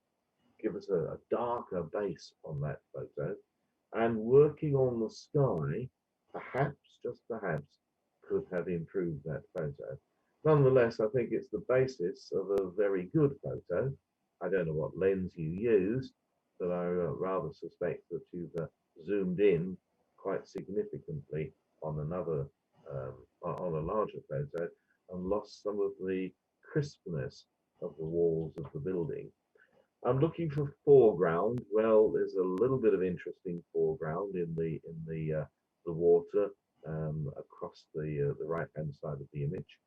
give us a darker base on that photo, and working on the sky, perhaps, just perhaps, could have improved that photo. Nonetheless, I think it's the basis of a very good photo. I don't know what lens you used, but I rather suspect that you've zoomed in quite significantly on another, on a larger photo, and lost some of the crispness of the walls of the building. I'm looking for foreground. Well, there's a little bit of interesting foreground in the water across the right hand side of the image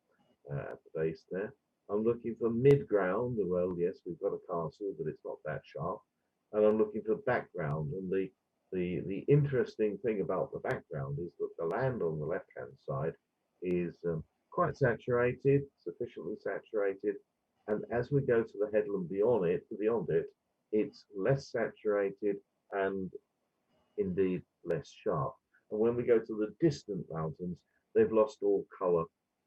at the base there. I'm looking for midground. Well, yes, we've got a castle, but it's not that sharp. And I'm looking for background. And the interesting thing about the background is that the land on the left hand side is quite saturated, sufficiently saturated. And as we go to the headland beyond it, it's less saturated and indeed less sharp. And when we go to the distant mountains, they've lost all color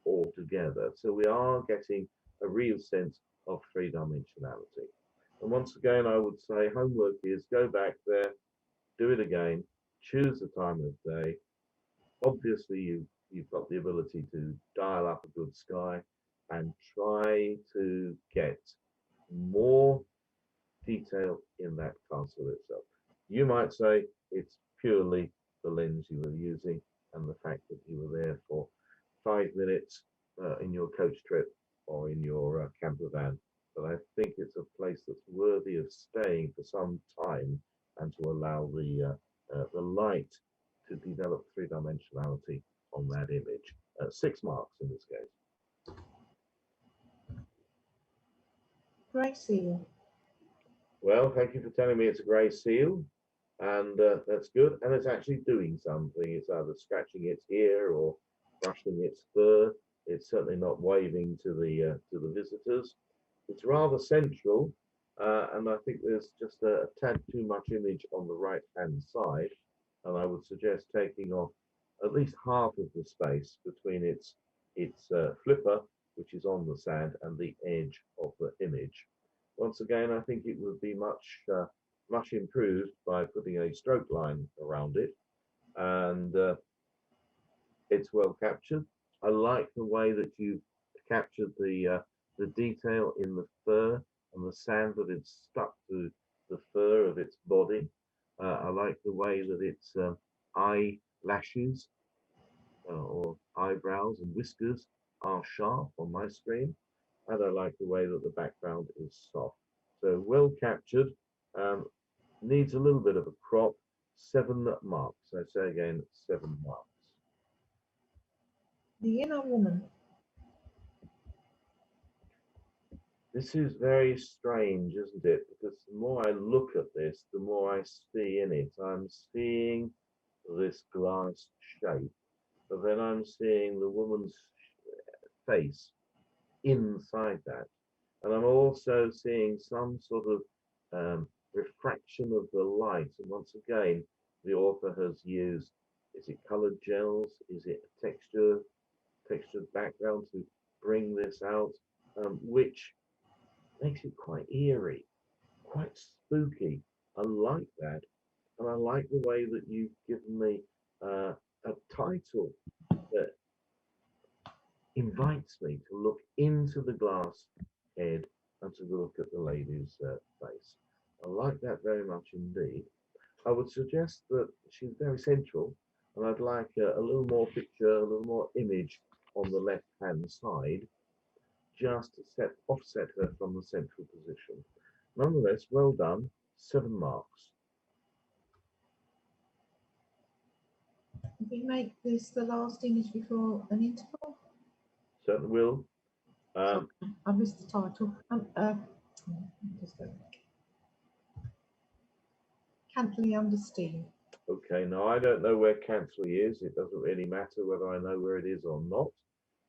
altogether. So we are getting a real sense of three-dimensionality. And once again, I would say homework is go back there, do it again, choose the time of day. Obviously, you've got the ability to dial up a good sky and try to get more detail in that castle itself. You might say it's purely the lens you were using and the fact that you were there for 5 minutes in your coach trip or in your camper van. But I think it's a place that's worthy of staying for some time and to allow the light to develop three-dimensionality on that image. 6 marks in this case. Grey seal. Well, thank you for telling me it's a grey seal, and that's good. And it's actually doing something. It's either scratching its ear or brushing its fur. It's certainly not waving to the visitors. It's rather central, and I think there's just a tad too much image on the right hand side, and I would suggest taking off at least half of the space between its flipper, which is on the sand, and the edge of the image. Once again, I think it would be much improved by putting a stroke line around it, and it's well captured. I like the way that you've captured the detail in the fur and the sand that it's stuck to the fur of its body. I like the way that its eyelashes or eyebrows and whiskers are sharp on my screen, and I like the way that the background is soft. So well captured. Needs a little bit of a crop. 7 marks. I say again, 7 marks. The inner woman. This is very strange, isn't it? Because the more I look at this, the more I see in it. I'm seeing this glass shape, but then I'm seeing the woman's face inside that. And I'm also seeing some sort of refraction of the light. And once again, the author has used, is it colored gels? Is it a textured background to bring this out, which makes it quite eerie, quite spooky. I like that. And I like the way that you've given me a title that invites me to look into the glass head and to look at the lady's face. I like that very much indeed. I would suggest that she's very central, and I'd like a little more picture, a little more image on the left hand side, just to offset her from the central position. Nonetheless, well done, 7 marks. If we make this the last image before an interval. Certainly will. Sorry, I missed the title. Cantley under steam. Okay, now I don't know where Cantley is. It doesn't really matter whether I know where it is or not.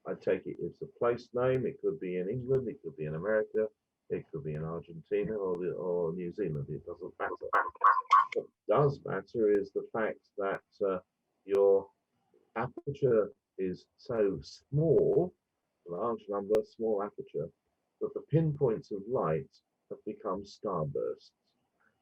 I take it it's a place name. It could be in England, it could be in America, it could be in Argentina or New Zealand. It doesn't matter. What does matter is the fact that your aperture is so small, large number, small aperture, that the pinpoints of light have become starbursts.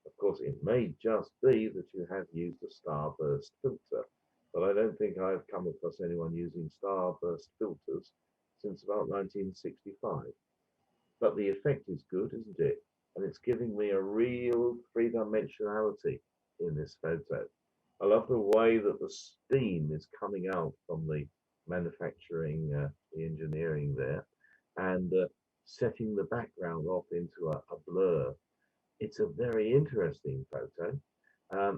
Of course, it may just be that you have used a starburst filter, but I don't think I've come across anyone using starburst filters since about 1965. But the effect is good, isn't it? And it's giving me a real three-dimensionality in this photo. I love the way that the steam is coming out from the manufacturing, the engineering there, and setting the background off into a blur. It's a very interesting photo.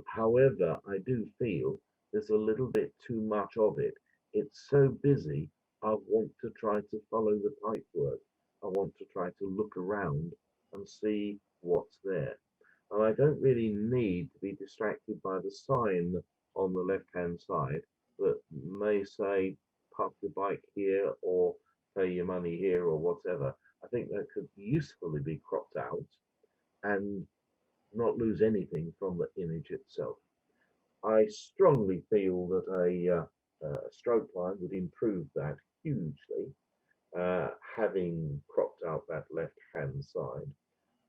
However, I do feel there's a little bit too much of it. It's so busy, I want to try to follow the pipework. I want to try to look around and see what's there. And I don't really need to be distracted by the sign on the left-hand side that may say park your bike here or pay your money here or whatever. I think that could usefully be cropped out and not lose anything from the image itself. I strongly feel that a stroke line would improve that hugely, having cropped out that left-hand side.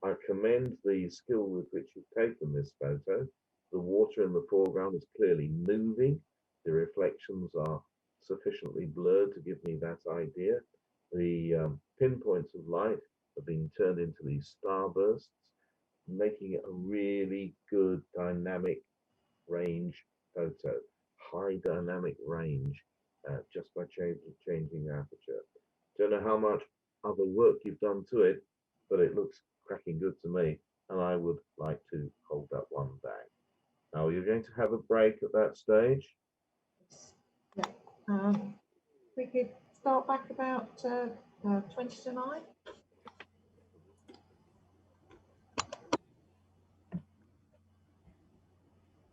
I commend the skill with which you've taken this photo. The water in the foreground is clearly moving. The reflections are sufficiently blurred to give me that idea. The pinpoints of light are being turned into these starbursts, making it a really good dynamic range photo, high dynamic range, just by changing the aperture. Don't know how much other work you've done to it, but it looks cracking good to me, and I would like to hold that one back. Now you're going to have a break at that stage. Yeah. We could start back about 20 to 9.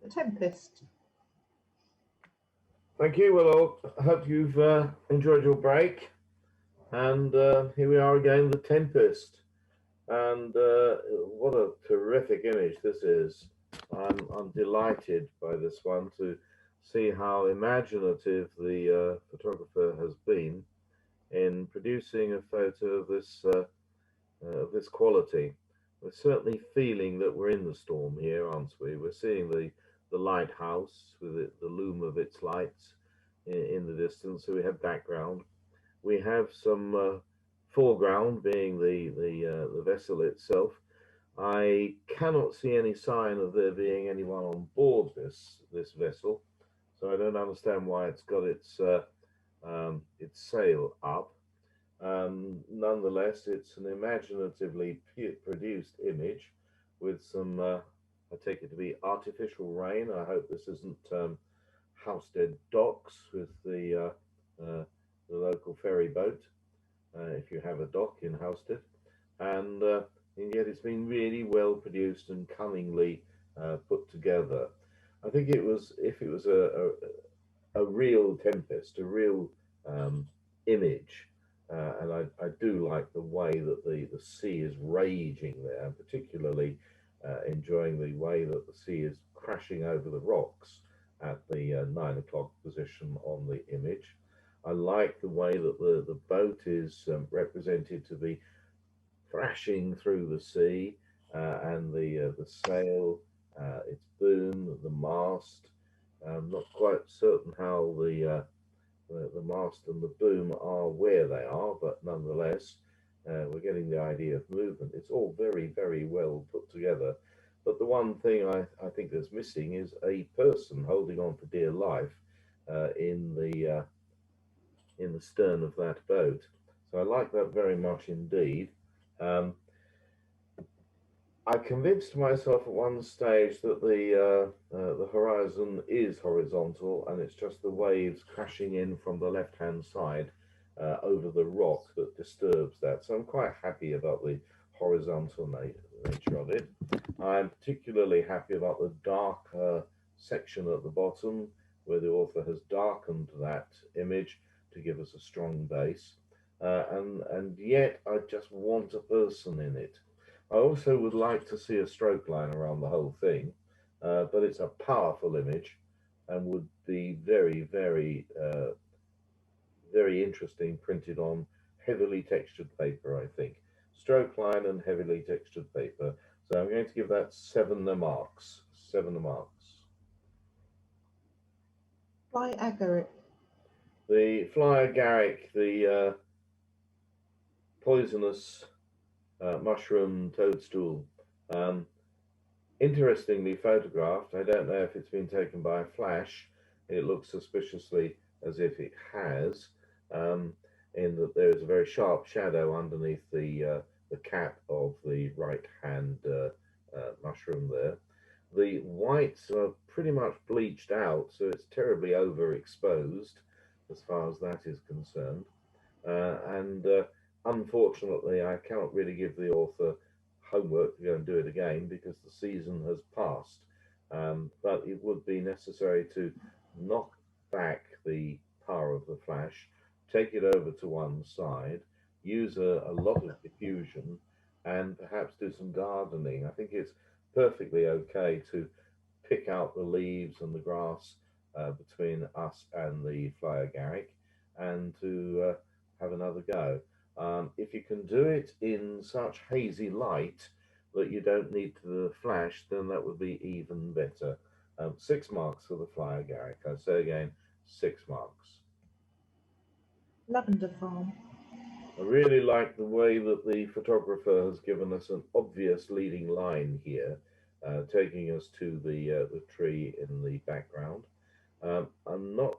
The Tempest. Thank you. Well, I hope you've enjoyed your break. And here we are again, The Tempest. And what a terrific image this is. I'm delighted by this one to see how imaginative the photographer has been in producing a photo of this quality. We're certainly feeling that we're in the storm here, aren't we? We're seeing the lighthouse with the loom of its lights in the distance. So we have background. We have some foreground being the vessel itself. I cannot see any sign of there being anyone on board this vessel, so I don't understand why it's got its sail up. Nonetheless, it's an imaginatively produced image with some, I take it to be artificial rain. I hope this isn't Housestead docks with the local ferry boat, if you have a dock in Housestead. And yet it's been really well produced and cunningly put together. I think it was, if it was a real tempest, a real image. And I do like the way that the sea is raging there, and particularly enjoying the way that the sea is crashing over the rocks at the 9 o'clock position on the image. I like the way that the boat is represented to be thrashing through the sea, and the sail, its boom, the mast. I'm not quite certain how the mast and the boom are where they are, but nonetheless, we're getting the idea of movement. It's all very, very well put together. But the one thing I think that's missing is a person holding on for dear life in the stern of that boat. So I like that very much indeed. Um, I convinced myself at one stage that the horizon is horizontal, and it's just the waves crashing in from the left-hand side over the rock that disturbs that. So I'm quite happy about the horizontal nature of it. I'm particularly happy about the dark section at the bottom, where the author has darkened that image to give us a strong base. And yet I just want a person in it. I also would like to see a stroke line around the whole thing, but it's a powerful image and would be very interesting printed on heavily textured paper, I think. Stroke line and heavily textured paper. So I'm going to give that 7 marks. 7 marks. Fly agaric. The fly agaric, the poisonous mushroom toadstool. Um, Interestingly photographed. I don't know if it's been taken by a flash. It looks suspiciously as if it has, um, in that there is a very sharp shadow underneath the cap of the right hand mushroom there. The whites are pretty much bleached out, so it's terribly overexposed as far as that is concerned. And unfortunately, I cannot really give the author homework to go and do it again because the season has passed. But it would be necessary to knock back the power of the flash, take it over to one side, use a lot of diffusion, and perhaps do some gardening. I think it's perfectly okay to pick out the leaves and the grass between us and the fly agaric, and to have another go. If you can do it in such hazy light that you don't need the flash, then that would be even better. 6 marks for the fly agaric. I say again, 6 marks. Lavender farm. I really like the way that the photographer has given us an obvious leading line here, taking us to the tree in the background. I'm not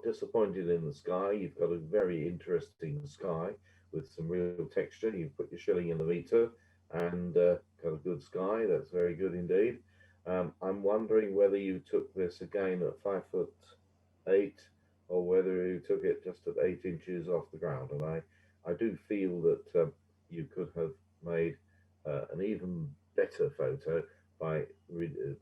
disappointed in the sky. You've got a very interesting sky with some real texture. You've put your shilling in the meter and got a good sky. That's very good indeed. I'm wondering whether you took this again at 5'8" or whether you took it just at 8 inches off the ground. And I do feel that you could have made an even better photo by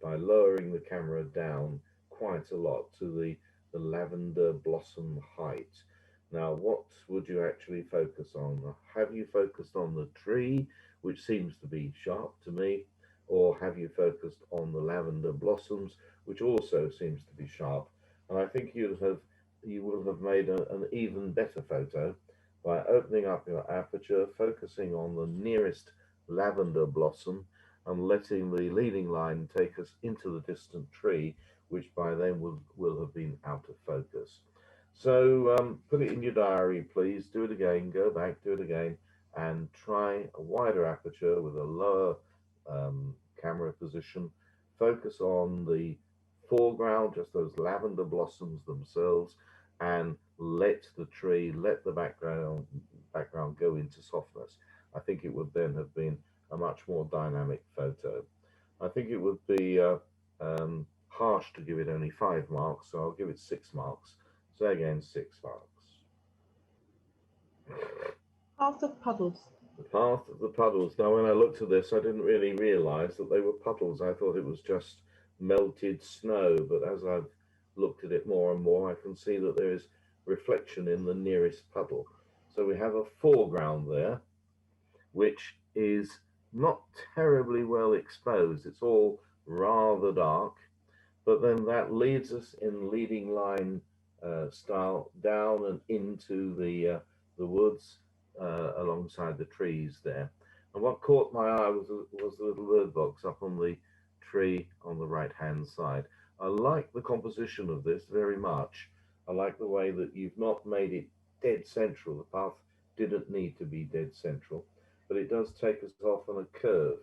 by lowering the camera down quite a lot to the lavender blossom height. Now, what would you actually focus on? Have you focused on the tree, which seems to be sharp to me, or have you focused on the lavender blossoms, which also seems to be sharp? And I think you will have made an even better photo by opening up your aperture, focusing on the nearest lavender blossom, and letting the leading line take us into the distant tree, which by then will have been out of focus. So put it in your diary, please. Do it again, go back, do it again, and try a wider aperture with a lower camera position. Focus on the foreground, just those lavender blossoms themselves, and let the tree, let the background go into softness. I think it would then have been a much more dynamic photo. I think it would be harsh to give it only 5 marks, so I'll give it 6 marks. So again, 6 marks. Path of puddles. The path of the puddles. Now, when I looked at this, I didn't really realize that they were puddles. I thought it was just melted snow, but as I've looked at it more and more, I can see that there is reflection in the nearest puddle. So we have a foreground there, which is not terribly well exposed. It's all rather dark, but then that leads us in leading line style down and into the woods alongside the trees there. And what caught my eye was the little bird box up on the tree on the right hand side. I like the composition of this very much. I like the way that you've not made it dead central. The path didn't need to be dead central, but it does take us off on a curve.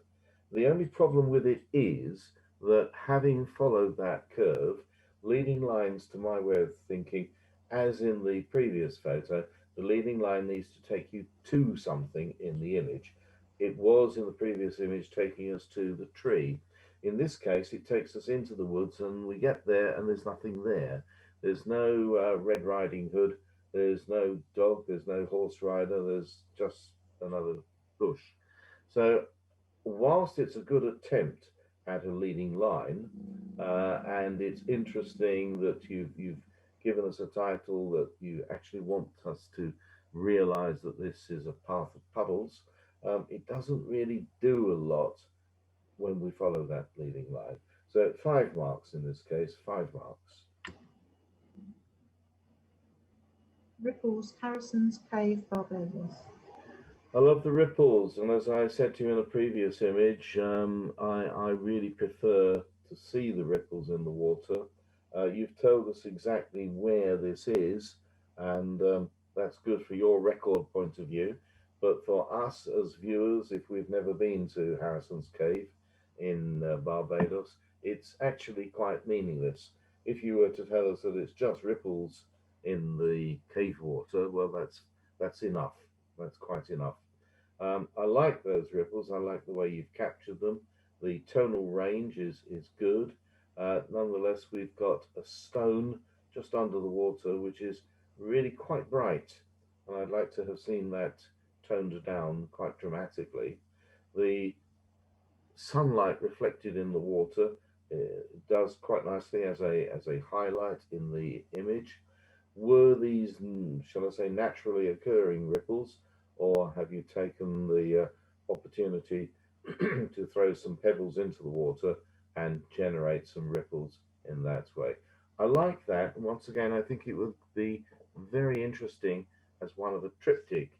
The only problem with it is that having followed that curve, leading lines, to my way of thinking, as in the previous photo, the leading line needs to take you to something in the image. It was in the previous image taking us to the tree. In this case, it takes us into the woods and we get there and there's nothing there. There's no Red Riding Hood, there's no dog, there's no horse rider, there's just another bush. So whilst it's a good attempt at a leading line, and it's interesting that you've given us a title that you actually want us to realize that this is a path of puddles, it doesn't really do a lot when we follow that leading line. So 5 marks in this case, 5 marks. Ripples, Harrison's Cave, Barbados. I love the ripples, and as I said to you in a previous image, I really prefer to see the ripples in the water. You've told us exactly where this is, and that's good for your record point of view. But for us as viewers, if we've never been to Harrison's Cave in Barbados, it's actually quite meaningless. If you were to tell us that it's just ripples in the cave water, well, that's enough. That's quite enough. I like those ripples. I like the way you've captured them. The tonal range is good. Nonetheless, we've got a stone just under the water, which is really quite bright. And I'd like to have seen that toned down quite dramatically. The sunlight reflected in the water does quite nicely as a highlight in the image. Were these, shall I say, naturally occurring ripples, or have you taken the opportunity to throw some pebbles into the water and generate some ripples in that way? I like that. And once again, I think it would be very interesting as one of a triptych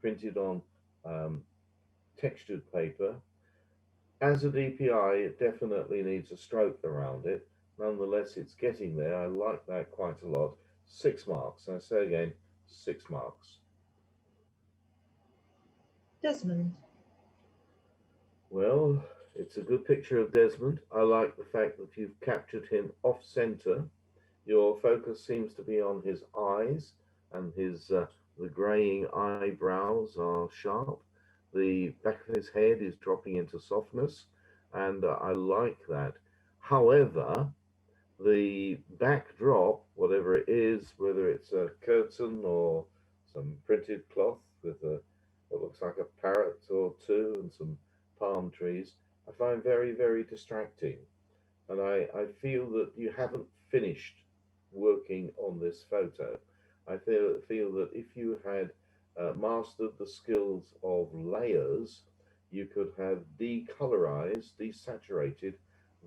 printed on textured paper. As a DPI, it definitely needs a stroke around it. Nonetheless, it's getting there. I like that quite a lot. 6 marks. I say again, 6 marks. Desmond. Well, it's a good picture of Desmond. I like the fact that you've captured him off center. Your focus seems to be on his eyes, and his the graying eyebrows are sharp. The back of his head is dropping into softness, and I like that. However, the backdrop, whatever it is, whether it's a curtain or some printed cloth with what looks like a parrot or two and some palm trees, I find very, very distracting. And I feel that you haven't finished working on this photo. I feel that if you had mastered the skills of layers, you could have decolorized, desaturated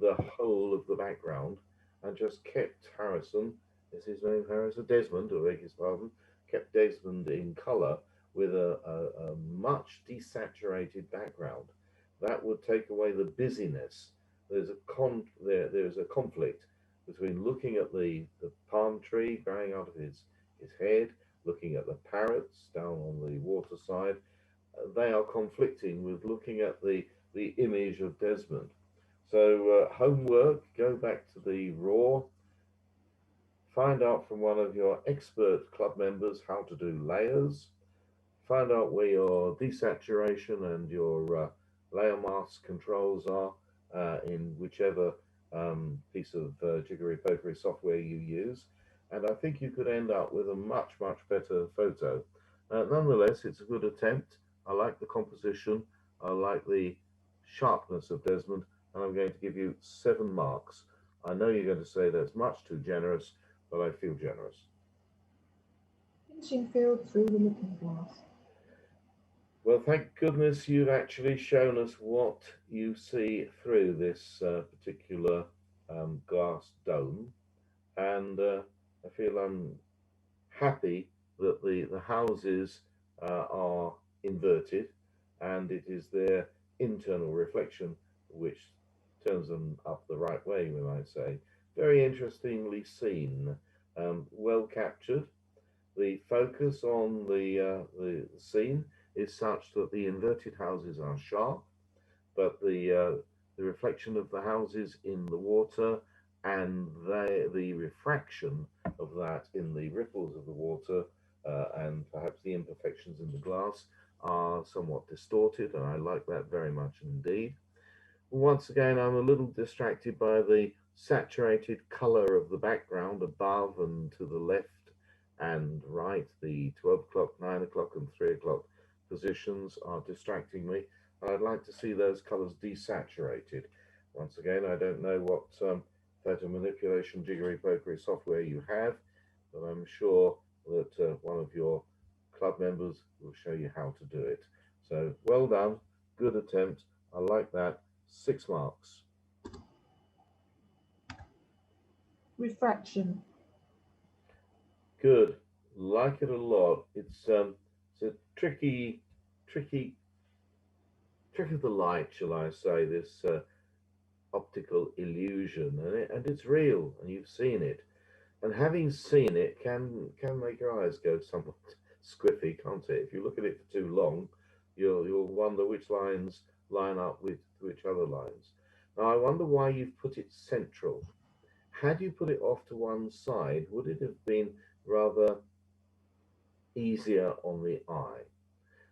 the whole of the background and just kept Harrison, is his name Harrison? Desmond, I beg his pardon, kept Desmond in color with a much desaturated background. That would take away the busyness. There's a conflict between looking at the palm tree growing out of his head, looking at the parrots down on the water side. They are conflicting with looking at the image of Desmond. So homework, go back to the raw, find out from one of your expert club members how to do layers, find out where your desaturation and your layer mask controls are in whichever piece of jiggery pokery software you use. And I think you could end up with a much, much better photo. Nonetheless, it's a good attempt. I like the composition. I like the sharpness of Desmond, and I'm going to give you 7 marks. I know you're going to say that's much too generous, but I feel generous. Finishing field through the looking glass. Well, thank goodness you've actually shown us what you see through this particular glass dome. And I feel I'm happy that the houses are inverted, and it is their internal reflection which turns them up the right way, we might say. Very interestingly seen, well captured. The focus on the scene is such that the inverted houses are sharp, but the reflection of the houses in the water and the refraction of that in the ripples of the water and perhaps the imperfections in the glass are somewhat distorted, and I like that very much indeed. Once again, I'm a little distracted by the saturated color of the background above and to the left and right. The 12 o'clock, 9 o'clock, and 3 o'clock positions are distracting me. I'd like to see those colors desaturated. Once again, I don't know what photo manipulation jiggery pokery software you have, but I'm sure that one of your club members will show you how to do it. So well done, good attempt. I like that. 6 marks. Refraction. Good. Like it a lot. It's a tricky trick of the light, shall I say, this optical illusion, and it's real, and you've seen it. And having seen it can make your eyes go somewhat squiffy, can't it? If you look at it for too long, you'll wonder which lines line up with which other lines. Now I wonder why you've put it central. Had you put it off to one side, would it have been rather easier on the eye?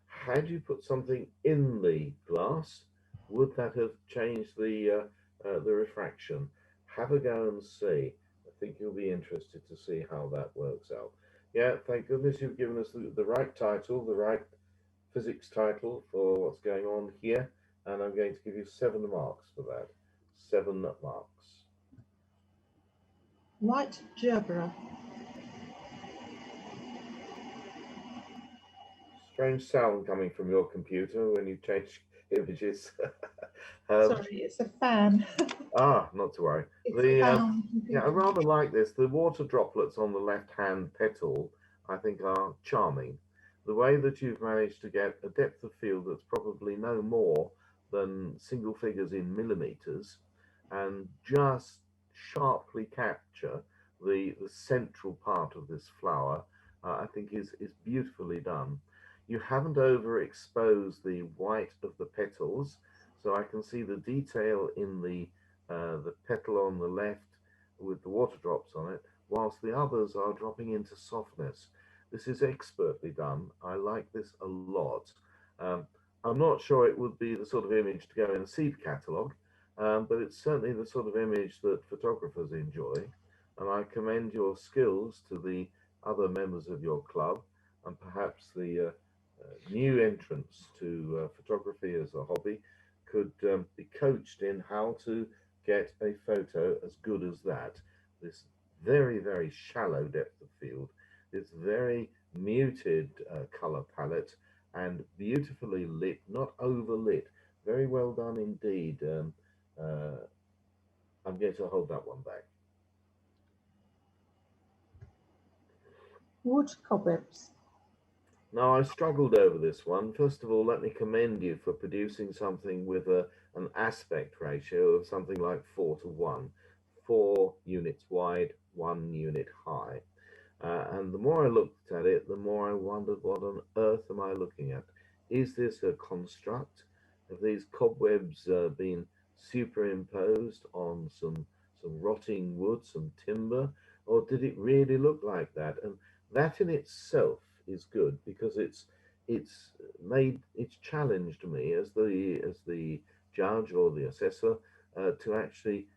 Had you put something in the glass, would that have changed the refraction? Have a go and see. I think you'll be interested to see how that works out. Yeah, thank goodness you've given us the right title, the right physics title for what's going on here, and I'm going to give you 7 marks for that. 7 marks. White gerbera. Strange sound coming from your computer when you change images. Sorry, it's a fan. Not to worry. It's a fan. Yeah, I rather like this. The water droplets on the left-hand petal, I think, are charming. The way that you've managed to get a depth of field that's probably no more than single figures in millimeters, and just sharply capture the central part of this flower, I think is beautifully done. You haven't overexposed the white of the petals, so I can see the detail in the petal on the left with the water drops on it, whilst the others are dropping into softness. This is expertly done. I like this a lot. I'm not sure it would be the sort of image to go in a seed catalogue, but it's certainly the sort of image that photographers enjoy. And I commend your skills to the other members of your club, and perhaps the new entrants to photography as a hobby could be coached in how to get a photo as good as that. This very, very shallow depth of field, this very muted color palette, and beautifully lit, not overlit, Very well done indeed. I'm going to hold that one back. Wood cobwebs. Now, I struggled over this one. First of all, let me commend you for producing something with an aspect ratio of something like 4:1, 4 units wide, 1 unit high. And the more I looked at it, the more I wondered, what on earth am I looking at? Is this a construct? Have these cobwebs been superimposed on some rotting wood, some timber, or did it really look like that? And that in itself is good because it's challenged me as the judge or the assessor to actually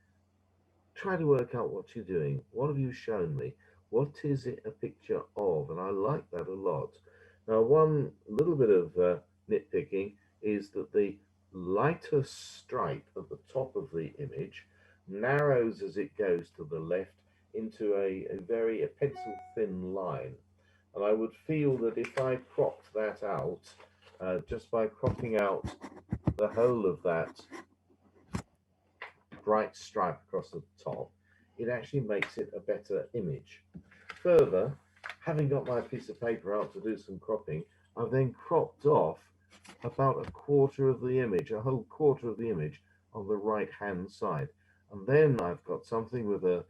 try to work out what you're doing. What have you shown me? What is it a picture of? And I like that a lot. Now, one little bit of nitpicking is that the lighter stripe at the top of the image narrows as it goes to the left into a pencil thin line. And I would feel that if I cropped that out, just by cropping out the whole of that bright stripe across the top, it actually makes it a better image. Further, having got my piece of paper out to do some cropping, I've then cropped off about a quarter of the image, a whole quarter of the image on the right hand side. And then I've got something with an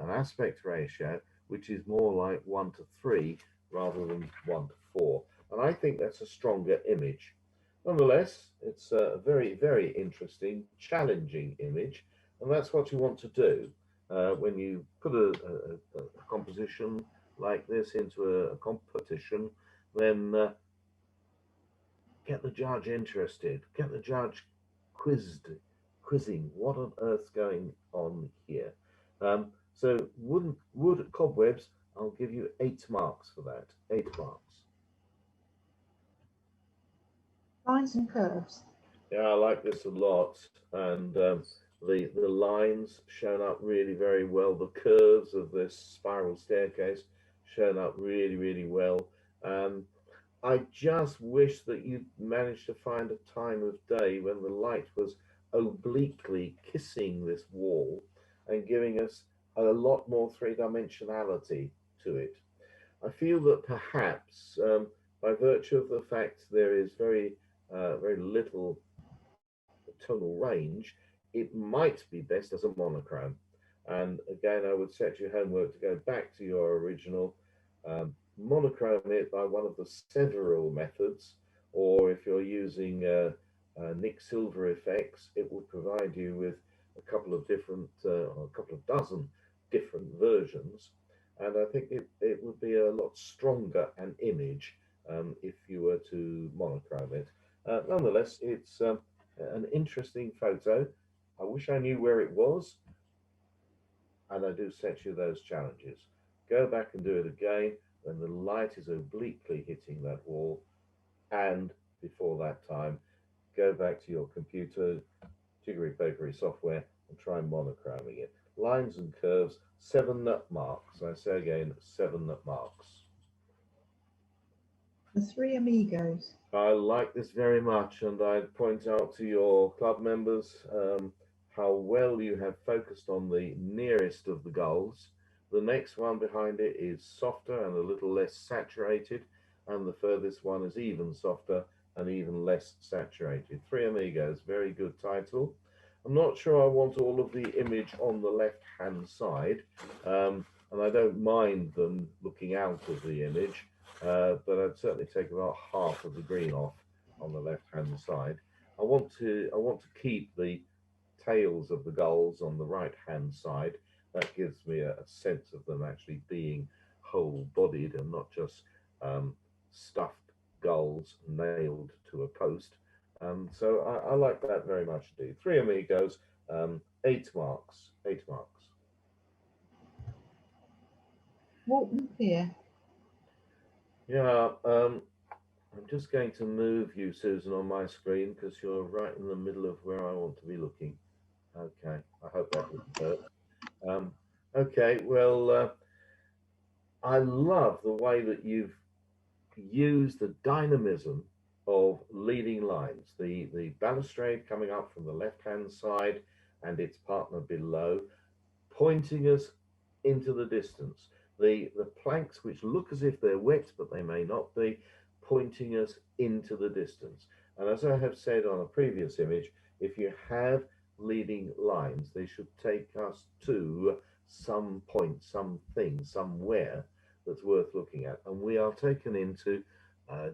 aspect ratio which is more like 1:3 rather than 1:4. And I think that's a stronger image. Nonetheless, it's a very, very interesting, challenging image, and that's what you want to do when you put a composition like this into a competition. Then get the judge interested, get the judge quizzing what on earth's going on here. So wood cobwebs, I'll give you 8 marks for that. 8 marks. Lines and curves. Yeah, I like this a lot, and the lines shown up really very well. The curves of this spiral staircase shown up really, really well. I just wish that you'd managed to find a time of day when the light was obliquely kissing this wall and giving us a lot more three-dimensionality to it. I feel that perhaps by virtue of the fact there is very little tonal range, it might be best as a monochrome. And again, I would set you homework to go back to your original, monochrome it by one of the several methods, or if you're using Nick Silver effects, it will provide you with a couple of different, or a couple of dozen different versions. And I think it would be a lot stronger an image if you were to monochrome it. Nonetheless, it's an interesting photo. I wish I knew where it was, and I do set you those challenges. Go back and do it again when the light is obliquely hitting that wall, and before that time, go back to your computer, jiggery pokery software, and try monochroming it. Lines and curves, 7 marks. I say again, 7 marks. The Three Amigos. I like this very much, and I'd point out to your club members how well you have focused on the nearest of the goals. The next one behind it is softer and a little less saturated, and the furthest one is even softer and even less saturated. Three Amigos, very good title. I'm not sure I want all of the image on the left-hand side, and I don't mind them looking out of the image. But I'd certainly take about half of the green off on the left-hand side. I want to keep the tails of the gulls on the right-hand side. That gives me a sense of them actually being whole-bodied and not just stuffed gulls nailed to a post. So I like that very much indeed. Three Amigos, 8 marks. 8 marks. Walton Pier. Yeah, I'm just going to move you, Susan, on my screen because you're right in the middle of where I want to be looking. Okay, I hope that wouldn't hurt. Okay, well, I love the way that you've used the dynamism of leading lines, the balustrade coming up from the left-hand side and its partner below, pointing us into the distance. The planks, which look as if they're wet, but they may not be, pointing us into the distance. And as I have said on a previous image, if you have leading lines, they should take us to some point, something, somewhere that's worth looking at. And we are taken into,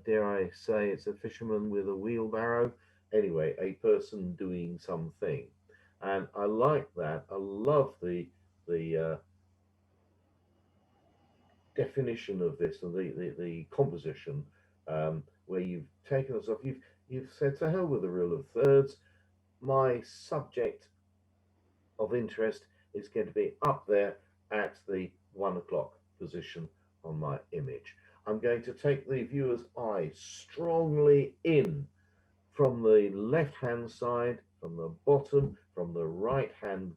dare I say, it's a fisherman with a wheelbarrow. Anyway, a person doing something. And I like that. I love the definition of this and the composition, where you've taken us off. You've said, to hell with the rule of thirds. My subject of interest is going to be up there at the 1 o'clock position on my image. I'm going to take the viewer's eye strongly in from the left hand side, from the bottom, from the right hand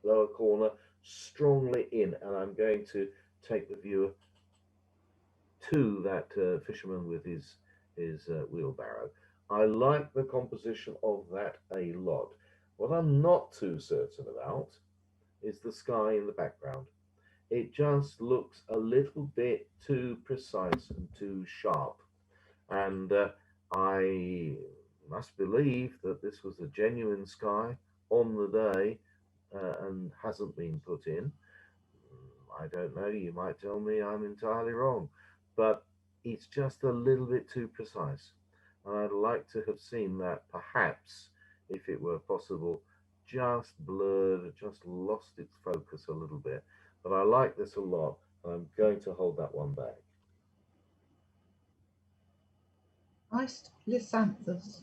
lower corner, strongly in, and I'm going to take the viewer to that fisherman with his wheelbarrow. I like the composition of that a lot. What I'm not too certain about is the sky in the background. It just looks a little bit too precise and too sharp. And I must believe that this was a genuine sky on the day and hasn't been put in. I don't know, you might tell me I'm entirely wrong, but it's just a little bit too precise. And I'd like to have seen that perhaps, if it were possible, just blurred, just lost its focus a little bit. But I like this a lot, and I'm going to hold that one back. Iced lysanthus.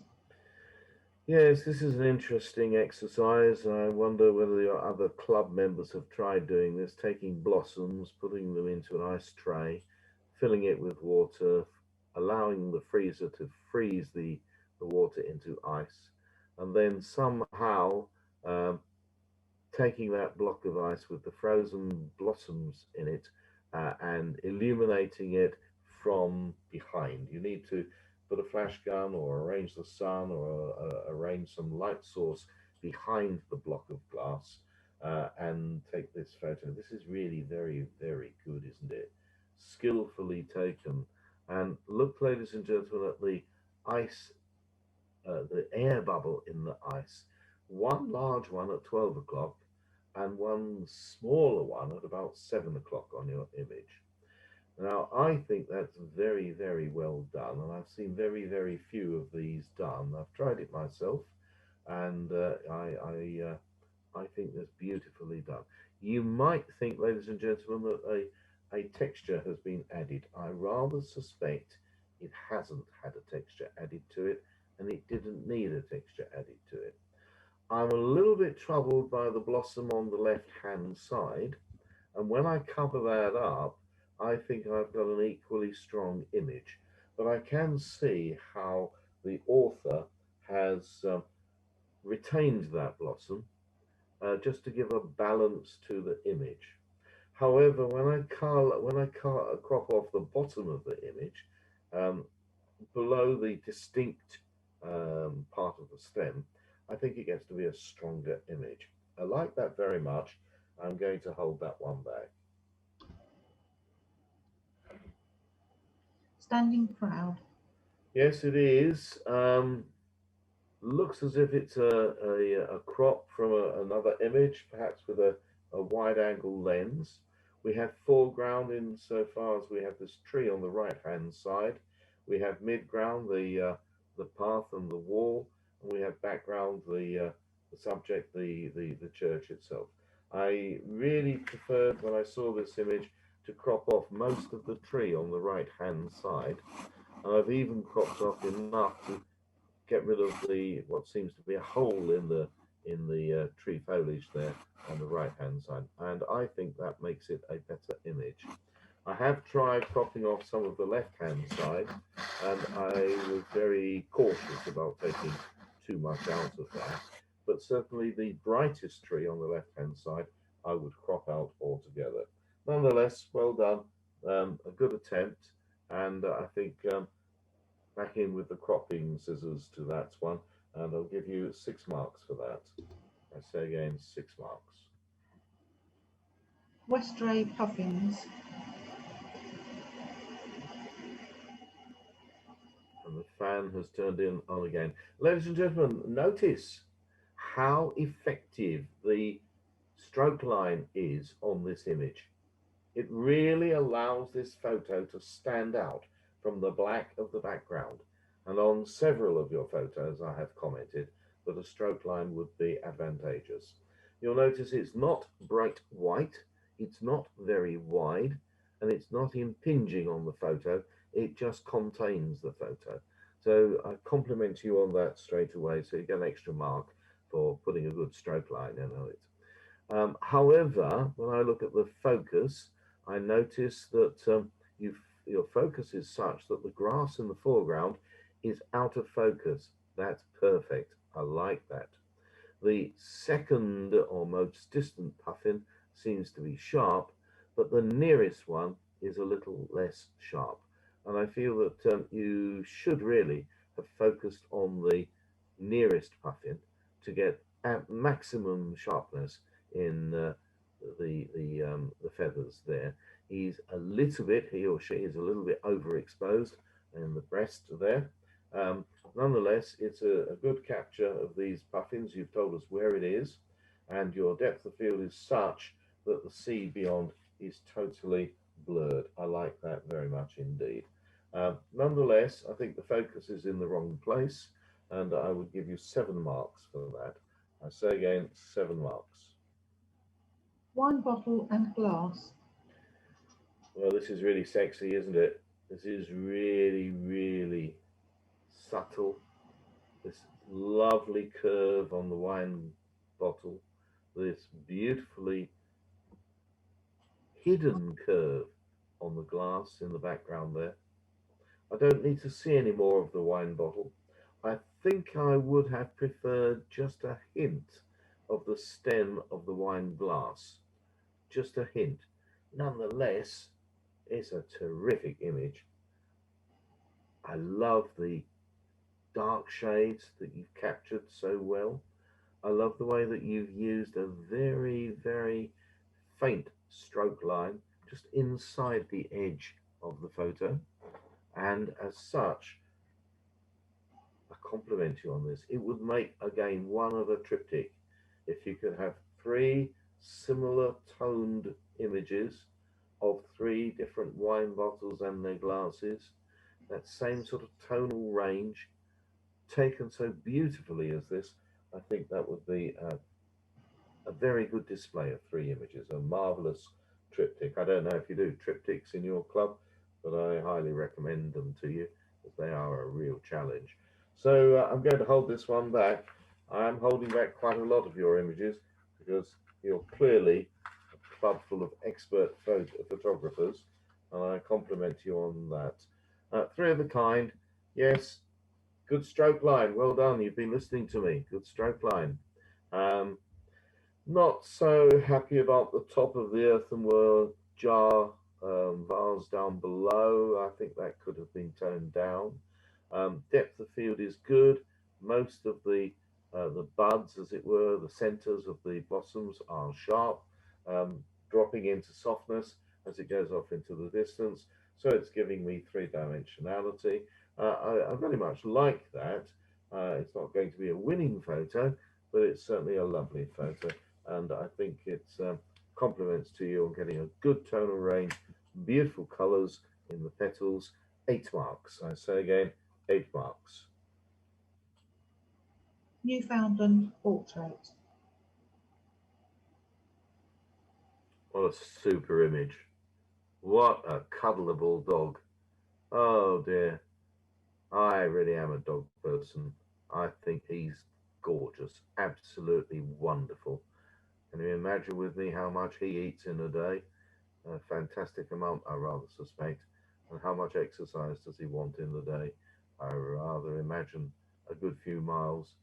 Yes, this is an interesting exercise. I wonder whether your other club members have tried doing this, taking blossoms, putting them into an ice tray, filling it with water, allowing the freezer to freeze the water into ice, and then somehow taking that block of ice with the frozen blossoms in it and illuminating it from behind. You need to put a flash gun or arrange the sun or arrange some light source behind the block of glass and take this photo. This is really very, very good, isn't it? Skillfully taken. And look, ladies and gentlemen, at the ice, the air bubble in the ice. One large one at 12 o'clock and one smaller one at about 7 o'clock on your image. Now, I think that's very, very well done, and I've seen very, very few of these done. I've tried it myself, and I think that's beautifully done. You might think, ladies and gentlemen, that a texture has been added. I rather suspect it hasn't had a texture added to it, and it didn't need a texture added to it. I'm a little bit troubled by the blossom on the left-hand side, and when I cover that up, I think I've got an equally strong image. But I can see how the author has retained that blossom just to give a balance to the image. However, when I crop off the bottom of the image, below the distinct part of the stem, I think it gets to be a stronger image. I like that very much. I'm going to hold that one back. Standing crowd. Yes, it is. Looks as if it's a crop from another image, perhaps with a wide angle lens. We have foreground in so far as we have this tree on the right hand side. We have midground, the path and the wall, and we have background, the subject, the church itself. I really preferred, when I saw this image, to crop off most of the tree on the right hand side, and I've even cropped off enough to get rid of the what seems to be a hole in the tree foliage there on the right hand side, and I think that makes it a better image. I have tried cropping off some of the left hand side, and I was very cautious about taking too much out of that, but certainly the brightest tree on the left hand side I would crop out altogether. Nonetheless, well done, a good attempt, and I think back in with the cropping scissors to that one, and I'll give you 6 marks for that. I say again, 6 marks. Westray puffins. And the fan has turned in on again. Ladies and gentlemen, notice how effective the stroke line is on this image. It really allows this photo to stand out from the black of the background. And on several of your photos, I have commented that a stroke line would be advantageous. You'll notice it's not bright white, it's not very wide, and it's not impinging on the photo. It just contains the photo. So I compliment you on that straight away. So you get an extra mark for putting a good stroke line in it. However, when I look at the focus, I notice that your focus is such that the grass in the foreground is out of focus. That's perfect. I like that. The second or most distant puffin seems to be sharp, but the nearest one is a little less sharp. And I feel that you should really have focused on the nearest puffin to get at maximum sharpness in the feathers there. He's a little bit, he or she is a little bit overexposed in the breast there. Nonetheless, it's a good capture of these puffins. You've told us where it is, and your depth of field is such that the sea beyond is totally blurred. I like that very much indeed. Nonetheless, I think the focus is in the wrong place, and I would give you 7 marks for that. I say again, 7 marks. Wine bottle and glass. Well, this is really sexy, isn't it? This is really, really subtle. This lovely curve on the wine bottle, this beautifully hidden curve on the glass in the background there. I don't need to see any more of the wine bottle. I think I would have preferred just a hint of the stem of the wine glass. Just a hint. Nonetheless, it's a terrific image. I love the dark shades that you've captured so well. I love the way that you've used a very, very faint stroke line just inside the edge of the photo. And as such, I compliment you on this. It would make, again, one of a triptych if you could have 3 similar toned images of 3 different wine bottles and their glasses, that same sort of tonal range, taken so beautifully as this. I think that would be a very good display of 3 images, a marvelous triptych. I don't know if you do triptychs in your club, but I highly recommend them to you, as they are a real challenge. So I'm going to hold this one back. I am holding back quite a lot of your images because you're clearly a club full of expert photographers, and I compliment you on that. 3 of the kind, yes, good stroke line. Well done. You've been listening to me. Good stroke line. Not so happy about the top of the earthenware jar vase down below. I think that could have been toned down. Depth of field is good. Most of the buds, as it were, the centers of the blossoms are sharp, dropping into softness as it goes off into the distance. So it's giving me 3-dimensionality. I very much like that. It's not going to be a winning photo, but it's certainly a lovely photo. And I think it's compliments to you on getting a good tonal range, beautiful colors in the petals. 8 marks. I say again, 8 marks. Newfoundland portrait. What a super image. What a cuddleable dog. Oh dear. I really am a dog person. I think he's gorgeous, absolutely wonderful. Can you imagine with me how much he eats in a day? A fantastic amount, I rather suspect. And how much exercise does he want in the day? I rather imagine a good few miles,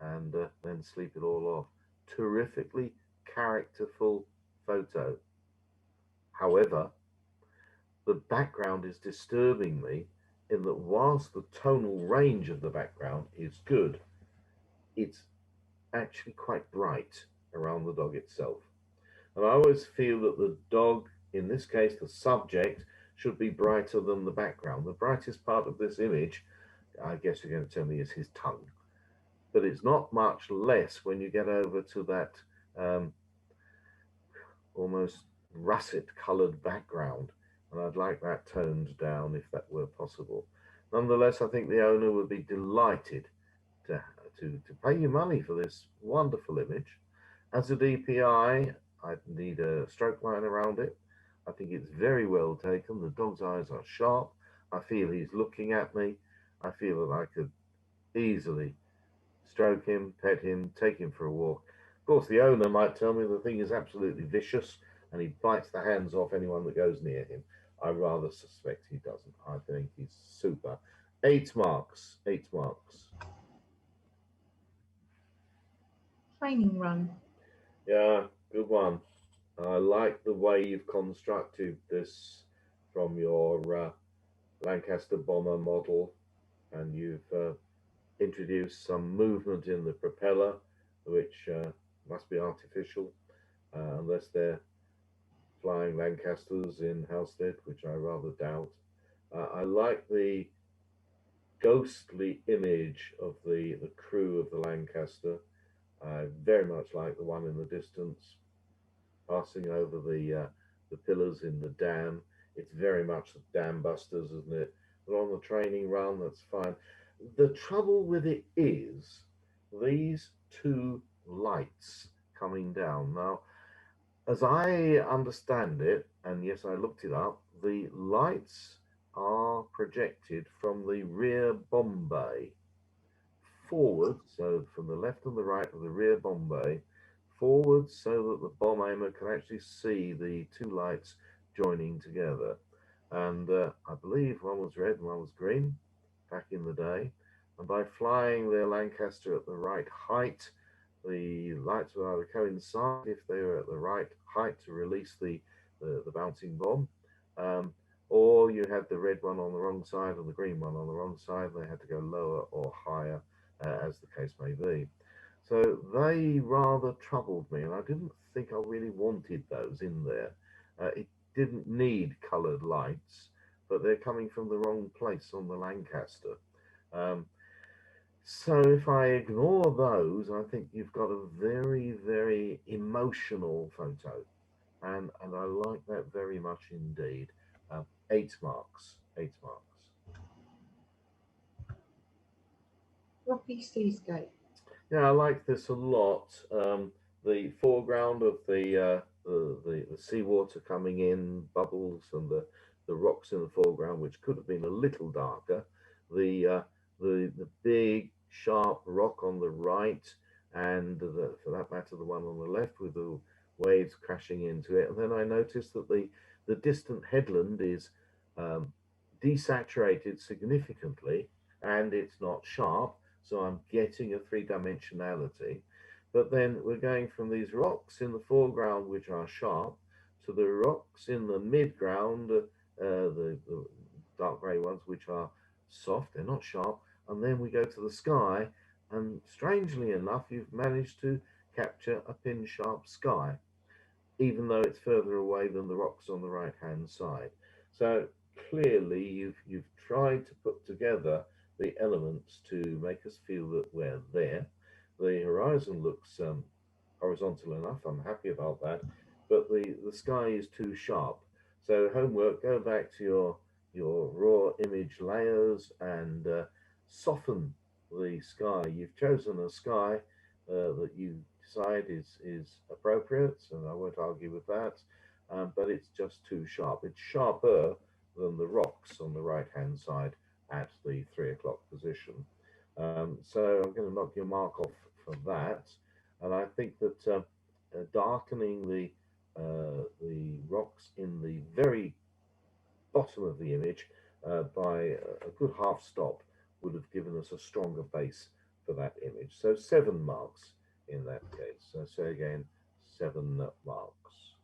and then sleep it all off. Terrifically characterful photo. However, the background is disturbing me in that whilst the tonal range of the background is good, it's actually quite bright around the dog itself. And I always feel that the dog, in this case, the subject, should be brighter than the background. The brightest part of this image, I guess you're going to tell me, is his tongue. But it's not much less when you get over to that almost russet coloured background. And I'd like that toned down if that were possible. Nonetheless, I think the owner would be delighted to pay you money for this wonderful image. As a DPI, I'd need a stroke line around it. I think it's very well taken. The dog's eyes are sharp. I feel he's looking at me. I feel that I could easily stroke him, pet him, take him for a walk. Of course, the owner might tell me the thing is absolutely vicious and he bites the hands off anyone that goes near him. I rather suspect he doesn't. I think he's super. 8 marks. 8 marks. Training run. Yeah, good one. I like the way you've constructed this from your Lancaster bomber model, and you've introduced some movement in the propeller, which must be artificial, unless they're flying Lancasters in Halstead, which I rather doubt. I like the ghostly image of the crew of the Lancaster. I very much like the one in the distance passing over the pillars in the dam. It's very much the dam busters, isn't it? But on the training run, that's fine. The trouble with it is these two lights coming down. Now, as I understand it, and yes, I looked it up, the lights are projected from the rear bomb bay forward, so from the left and the right of the rear bomb bay, forward so that the bomb aimer can actually see the two lights joining together. And I believe one was red and one was green back in the day. And by flying their Lancaster at the right height, the lights would either coincide if they were at the right height to release the bouncing bomb, or you had the red one on the wrong side and the green one on the wrong side. They had to go lower or higher, as the case may be. So they rather troubled me, and I didn't think I really wanted those in there. It didn't need coloured lights, but they're coming from the wrong place on the Lancaster. So if I ignore those, I think you've got a very, very emotional photo. And I like that very much indeed. 8 marks. 8 marks. Rocky seascape. Yeah, I like this a lot. The foreground of the seawater coming in, bubbles, and the rocks in the foreground, which could have been a little darker. The big sharp rock on the right, and for that matter, the one on the left with the waves crashing into it. And then I noticed that the distant headland is desaturated significantly, and it's not sharp. So I'm getting a three-dimensionality. But then we're going from these rocks in the foreground, which are sharp, to the rocks in the midground, the dark grey ones, which are soft, they're not sharp. And then we go to the sky, and strangely enough, you've managed to capture a pin-sharp sky, even though it's further away than the rocks on the right-hand side. So clearly, you've tried to put together the elements to make us feel that we're there. The horizon looks horizontal enough. I'm happy about that, but the sky is too sharp. So homework: go back to your raw image layers and soften the sky. You've chosen a sky that you decide is appropriate, and I won't argue with that. But it's just too sharp. It's sharper than the rocks on the right hand side at the 3 o'clock position. So I'm going to knock your mark off for that. And I think that darkening the rocks in the very bottom of the image by a good half stop would have given us a stronger base for that image. So 7 marks in that case. So say again, 7 marks.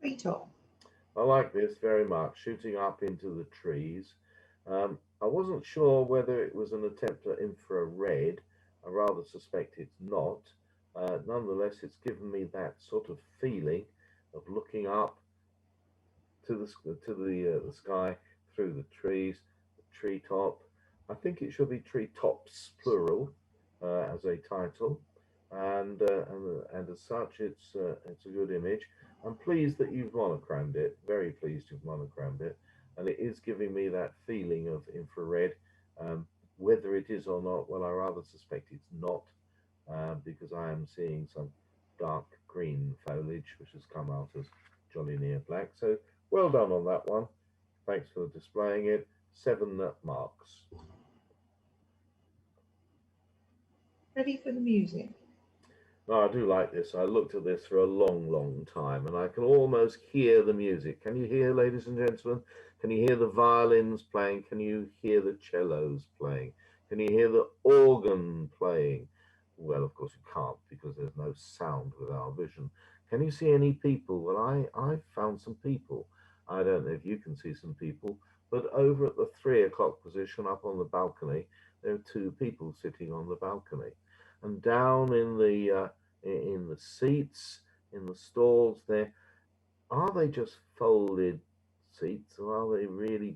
Treetop. I like this very much, shooting up into the trees. I wasn't sure whether it was an attempt at infrared. I rather suspect it's not. Nonetheless, it's given me that sort of feeling of looking up to the sky through the trees, the treetop. I think it should be treetops plural as a title, and as such, it's a good image. I'm pleased that you've monochromed it. Very pleased you've monochromed it, and it is giving me that feeling of infrared. Whether it is or not, well, I rather suspect it's not, because I am seeing some dark green foliage which has come out as jolly near black. So well done on that one. Thanks for displaying it. 7 marks. Ready for the music. No, I do like this. I looked at this for a long, long time, and I can almost hear the music. Can you hear, ladies and gentlemen? Can you hear the violins playing? Can you hear the cellos playing? Can you hear the organ playing? Well, of course you can't, because there's no sound with our vision. Can you see any people? Well, I found some people. I don't know if you can see some people, but over at the 3 o'clock position up on the balcony, there are 2 people sitting on the balcony. And down in the seats, in the stalls there, are they just folded seats, or are they really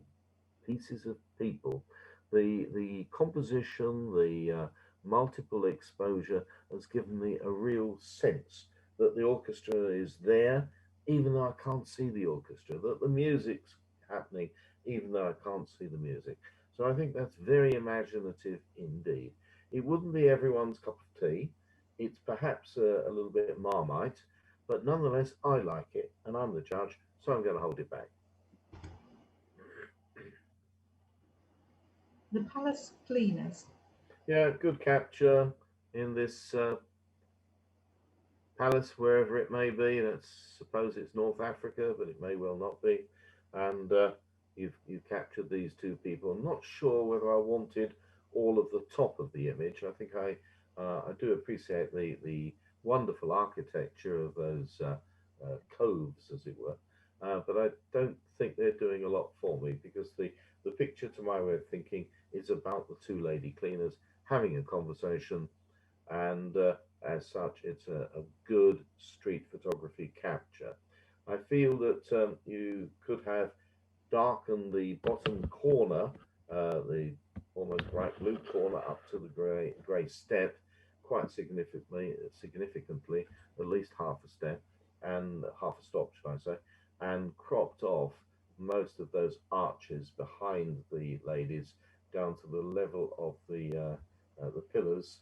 pieces of people? The composition, the multiple exposure has given me a real sense that the orchestra is there, even though I can't see the orchestra, that the music's happening, even though I can't see the music. So I think that's very imaginative indeed. It wouldn't be everyone's cup of tea. It's perhaps a little bit Marmite, but nonetheless, I like it, and I'm the judge, so I'm going to hold it back. The Palace Cleaners. Yeah, good capture in this palace, wherever it may be. Let's suppose it's North Africa, but it may well not be. And you've captured these 2 people. I'm not sure whether I wanted all of the top of the image. I think I do appreciate the wonderful architecture of those coves, as it were. But I don't think they're doing a lot for me, because the picture, to my way of thinking, is about the 2 lady cleaners having a conversation, and as such, it's a good street photography capture. I feel that you could have darkened the bottom corner, the almost bright blue corner up to the grey step, quite significantly, at least half a step, and half a stop, should I say, and cropped off most of those arches behind the ladies down to the level of the pillars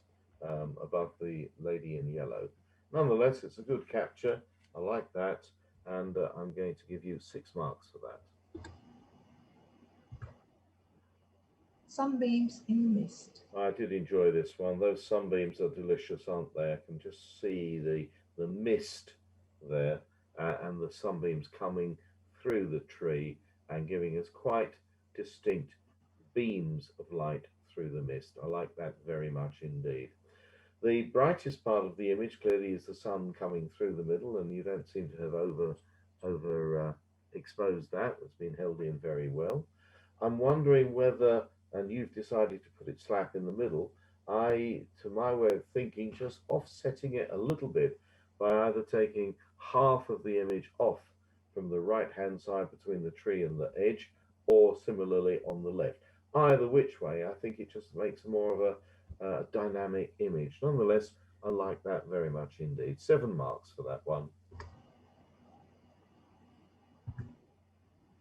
above the lady in yellow. Nonetheless, it's a good capture. I like that, and I'm going to give you 6 marks for that. Sunbeams in the Mist. I did enjoy this one. Those sunbeams are delicious, aren't they? I can just see the mist there, and the sunbeams coming through the tree and giving us quite distinct beams of light through the mist. I like that very much indeed. The brightest part of the image clearly is the sun coming through the middle, and you don't seem to have over exposed that. It's been held in very well. I'm wondering whether, and you've decided to put it slap in the middle, to my way of thinking, just offsetting it a little bit by either taking half of the image off from the right hand side between the tree and the edge, or similarly on the left. Either which way, I think it just makes more of a dynamic image. Nonetheless, I like that very much indeed. 7 marks for that one.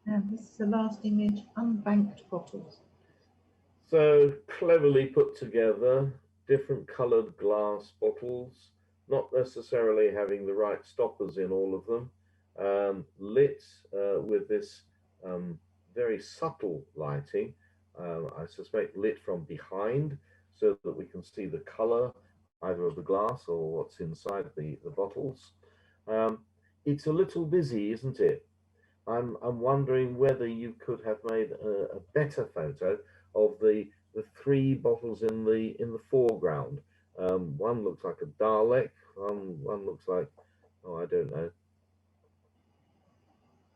And this is the last image, unbanked bottles. So cleverly put together, different coloured glass bottles, not necessarily having the right stoppers in all of them, lit with this very subtle lighting, I suspect lit from behind, so that we can see the colour either of the glass or what's inside the bottles. It's a little busy, isn't it? I'm wondering whether you could have made a better photo of the 3 bottles in the foreground. One looks like a Dalek. One looks like, oh, I don't know,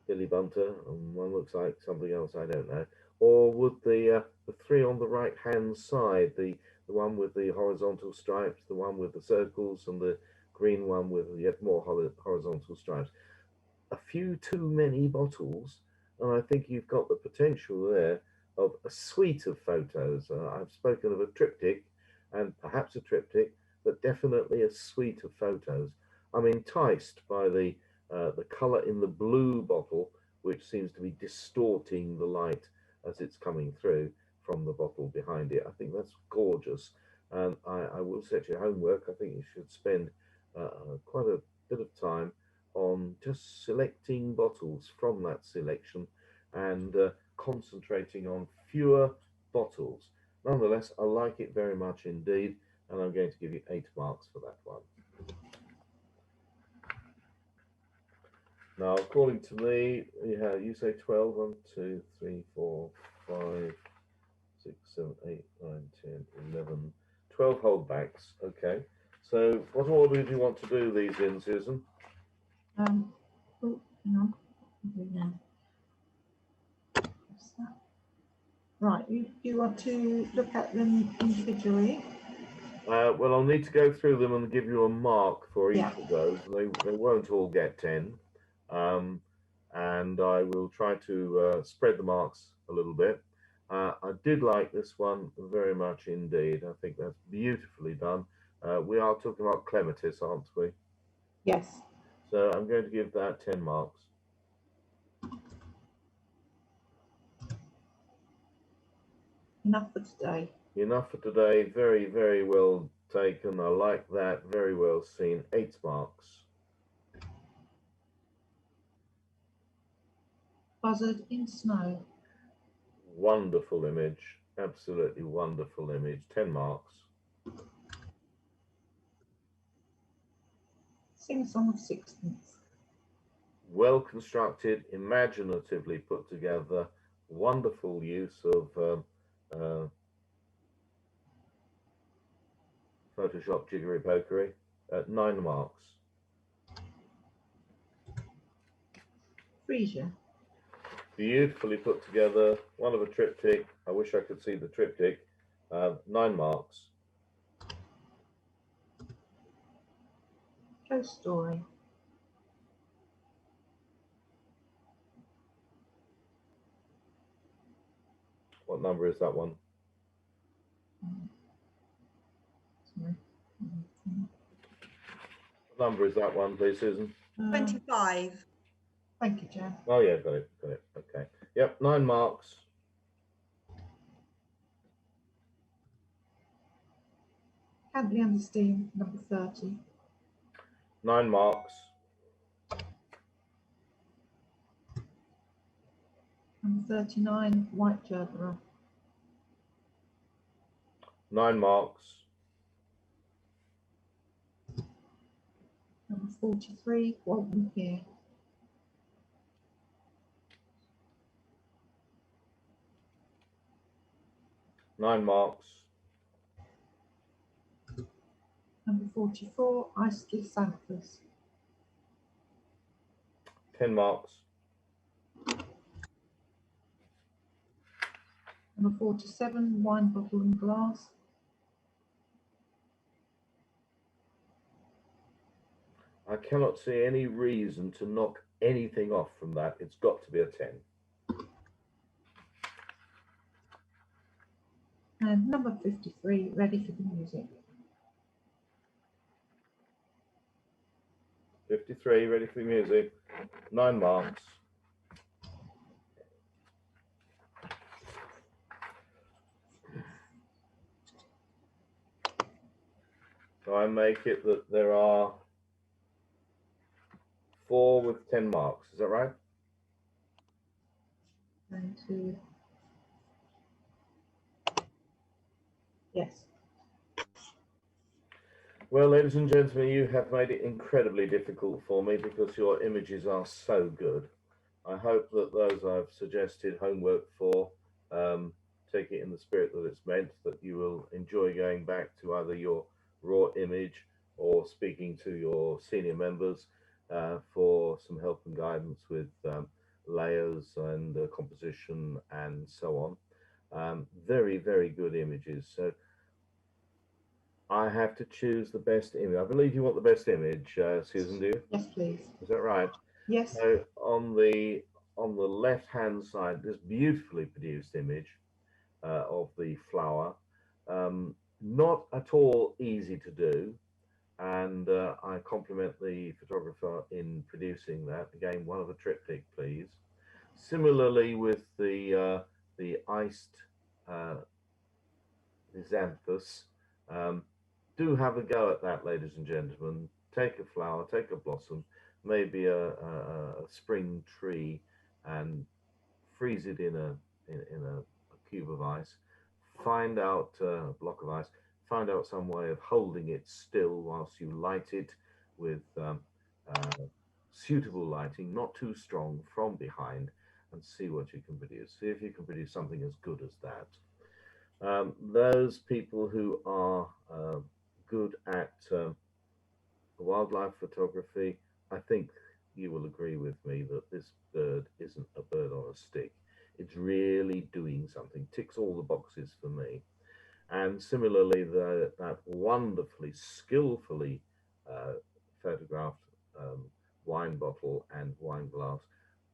Billy Bunter, and one looks like something else, I don't know. or would the three on the right hand side, the one with the horizontal stripes, the one with the circles, and the green one with yet more horizontal stripes, a few too many bottles, and I think you've got the potential there of a suite of photos. I've spoken of a triptych and perhaps a triptych, but definitely a suite of photos. I'm enticed by the color in the blue bottle, which seems to be distorting the light as it's coming through from the bottle behind it. I think that's gorgeous, and I will set your homework. I think you should spend quite a bit of time on just selecting bottles from that selection and concentrating on fewer bottles. Nonetheless, I like it very much indeed, and I'm going to give you 8 marks for that one. Now, according to me, yeah, you say 12, 1, 2, 3, 4, 5, 6, 7, 8, 9, 10, 11, 12 holdbacks. Okay, so what order do you want to do these in, Susan? Oh, hang on. I'll do now. What's that? Right, you want to look at them individually? Well, I'll need to go through them and give you a mark for each Yeah. of those. They won't all get 10. And I will try to spread the marks a little bit. I did like this one very much indeed. I think that's beautifully done. We are talking about clematis, aren't we? Yes. So I'm going to give that 10 marks. Enough for today. Enough for today. Very, very well taken. I like that. Very well seen. 8 marks. Buzzard in snow. Wonderful image. Absolutely wonderful image. 10 marks. Sing a song of sixpence. Well constructed, imaginatively put together, wonderful use of Photoshop jiggery pokery at 9 marks. Freesia. Beautifully put together, one of a triptych. I wish I could see the triptych. 9 marks. Ghost Story. What number is that one? Sorry. What number is that one, please, Susan? 25. Thank you, Jan. Oh yeah, got it, got it. Okay. Yep, 9 marks. Cantley under Steam, number 30. 9 marks. Number 39, White Gerberer. 9 marks. Number 43, Walton Pier. 9 marks. Number 44, Isley Santhus. 10 marks. Number 47, Wine Bottle and Glass. I cannot see any reason to knock anything off from that. It's got to be a 10. And number 53, Ready for the Music. 53, ready for the music. 9 marks. So I make it that there are 4 with 10 marks. Is that right? And to... Yes. Well, ladies and gentlemen, you have made it incredibly difficult for me because your images are so good. I hope that those I've suggested homework for, take it in the spirit that it's meant, that you will enjoy going back to either your raw image or speaking to your senior members for some help and guidance with layers and composition and so on. Very, very good images. So I have to choose the best image. I believe you want the best image, Susan, do you? Yes, please. Is that right? Yes. So on the left-hand side, this beautifully produced image of the flower, not at all easy to do, and I compliment the photographer in producing that. Again, one of a triptych, please. Similarly, with the iced xanthus, do have a go at that, ladies and gentlemen. Take a flower, take a blossom, maybe a spring tree, and freeze it in a cube of ice. Find out a block of ice. Find out some way of holding it still whilst you light it with suitable lighting, not too strong, from behind, and see what you can produce. See if you can produce something as good as that. Those people who are good at wildlife photography, I think you will agree with me that this bird isn't a bird on a stick. It's really doing something, ticks all the boxes for me. And similarly, that wonderfully, skillfully photographed wine bottle and wine glass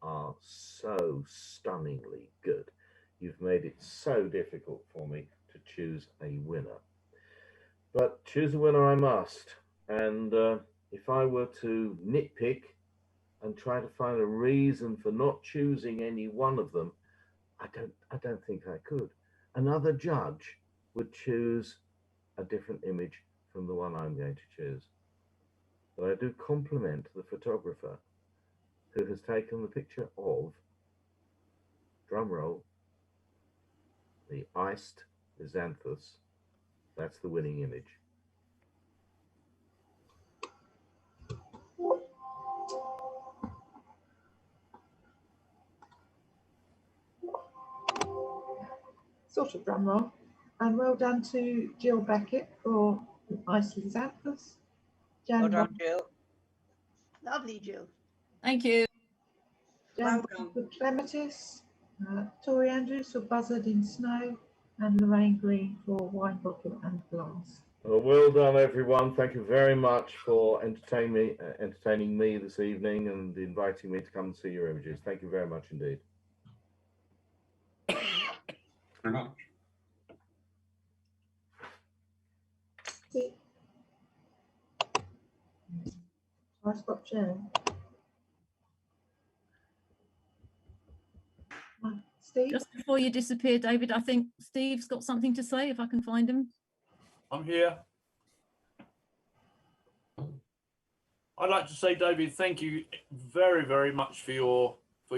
are so stunningly good. You've made it so difficult for me to choose a winner. But choose a winner I must. And if I were to nitpick and try to find a reason for not choosing any one of them, I don't think I could. Another judge would choose a different image from the one I'm going to choose. But I do compliment the photographer who has taken the picture of, drumroll, the iced xanthus. That's the winning image. Sort of drum roll. And well done to Jill Beckett for Iceland Xanthus. Well Jan done, Jill. Lovely, Jill. Thank you. Jan Well for Clematis, Tori Andrews for Buzzard in Snow, and Lorraine Green for Wine Bottle and Glass. Well done, everyone. Thank you very much for entertaining me this evening and inviting me to come and see your images. Thank you very much indeed. Very much. See? I stop sharing. Steve? Just before you disappear, David, I think Steve's got something to say, if I can find him. I'm here. I'd like to say, David, thank you very, very much for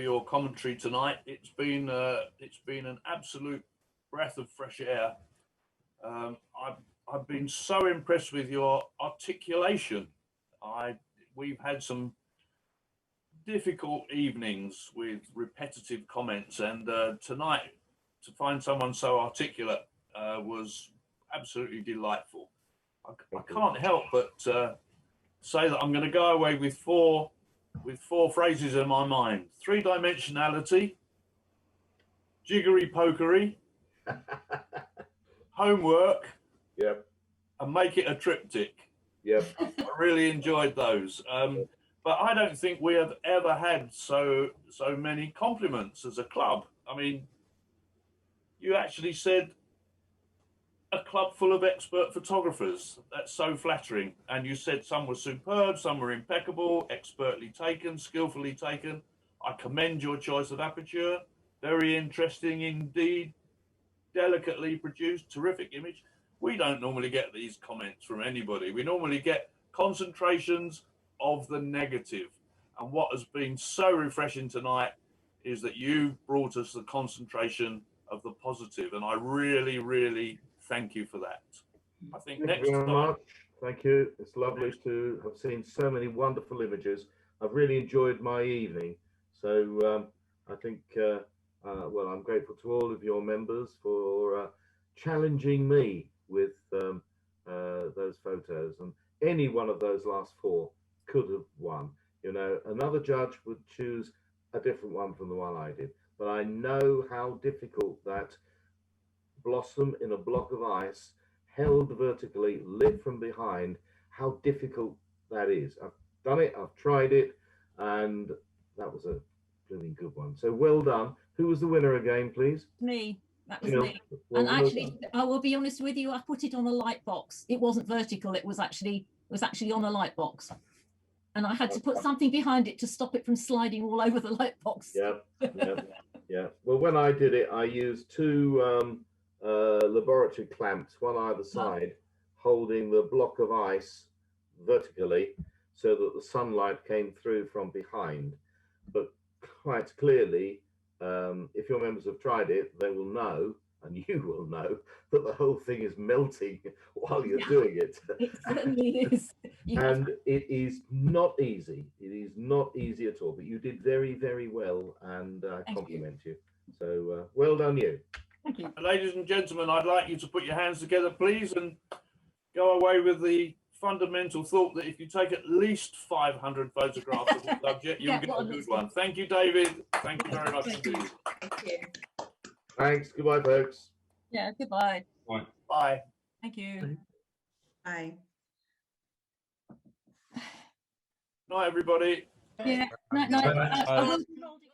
your commentary tonight. It's been an absolute breath of fresh air. I've been so impressed with your articulation. We've had some difficult evenings with repetitive comments, and tonight to find someone so articulate was absolutely delightful. I can't help but say that I'm going to go away with four phrases in my mind: three-dimensionality, jiggery pokery, homework, Yep. and make it a triptych. Yep. I really enjoyed those. But I don't think we have ever had so many compliments as a club. I mean, you actually said a club full of expert photographers. That's so flattering. And you said some were superb, some were impeccable, expertly taken, skillfully taken. I commend your choice of aperture. Very interesting indeed. Delicately produced, terrific image. We don't normally get these comments from anybody. We normally get concentrations of the negative. And what has been so refreshing tonight is that you brought us the concentration of the positive. And I really, really thank you for that. I think Thank next you very time. much. Thank you. It's lovely to have seen so many wonderful images. I've really enjoyed my evening. So I think, well, I'm grateful to all of your members for challenging me with those photos. And any one of those last four could have won. You know, another judge would choose a different one from the one I did, but I know how difficult that blossom in a block of ice held vertically, lit from behind, how difficult that is. I've done it, I've tried it, and that was a really good one. So well done. Who was the winner again, please? Me. That was Jill. me. Well, And well actually, done. I will be honest with you, I put it on a light box. It wasn't vertical, it was actually on a light box. And I had to put something behind it to stop it from sliding all over the light box. Yeah, yeah, yeah. Well, when I did it, I used two laboratory clamps, one either side, holding the block of ice vertically so that the sunlight came through from behind. But quite clearly, if your members have tried it, they will know, and you will know, that the whole thing is melting while you're doing it. It certainly is. And it is not easy. It is not easy at all. But you did very, very well, and I compliment you. So well done, you. Thank you. Ladies and gentlemen, I'd like you to put your hands together, please, and go away with the fundamental thought that if you take at least 500 photographs of the subject, you'll get a good one. Thank you, David. Thank you very much indeed. Thank you. Thanks. Goodbye, folks. Yeah, goodbye. Bye. Thank you. Bye. Night, everybody. Yeah, no, Bye. I will be holding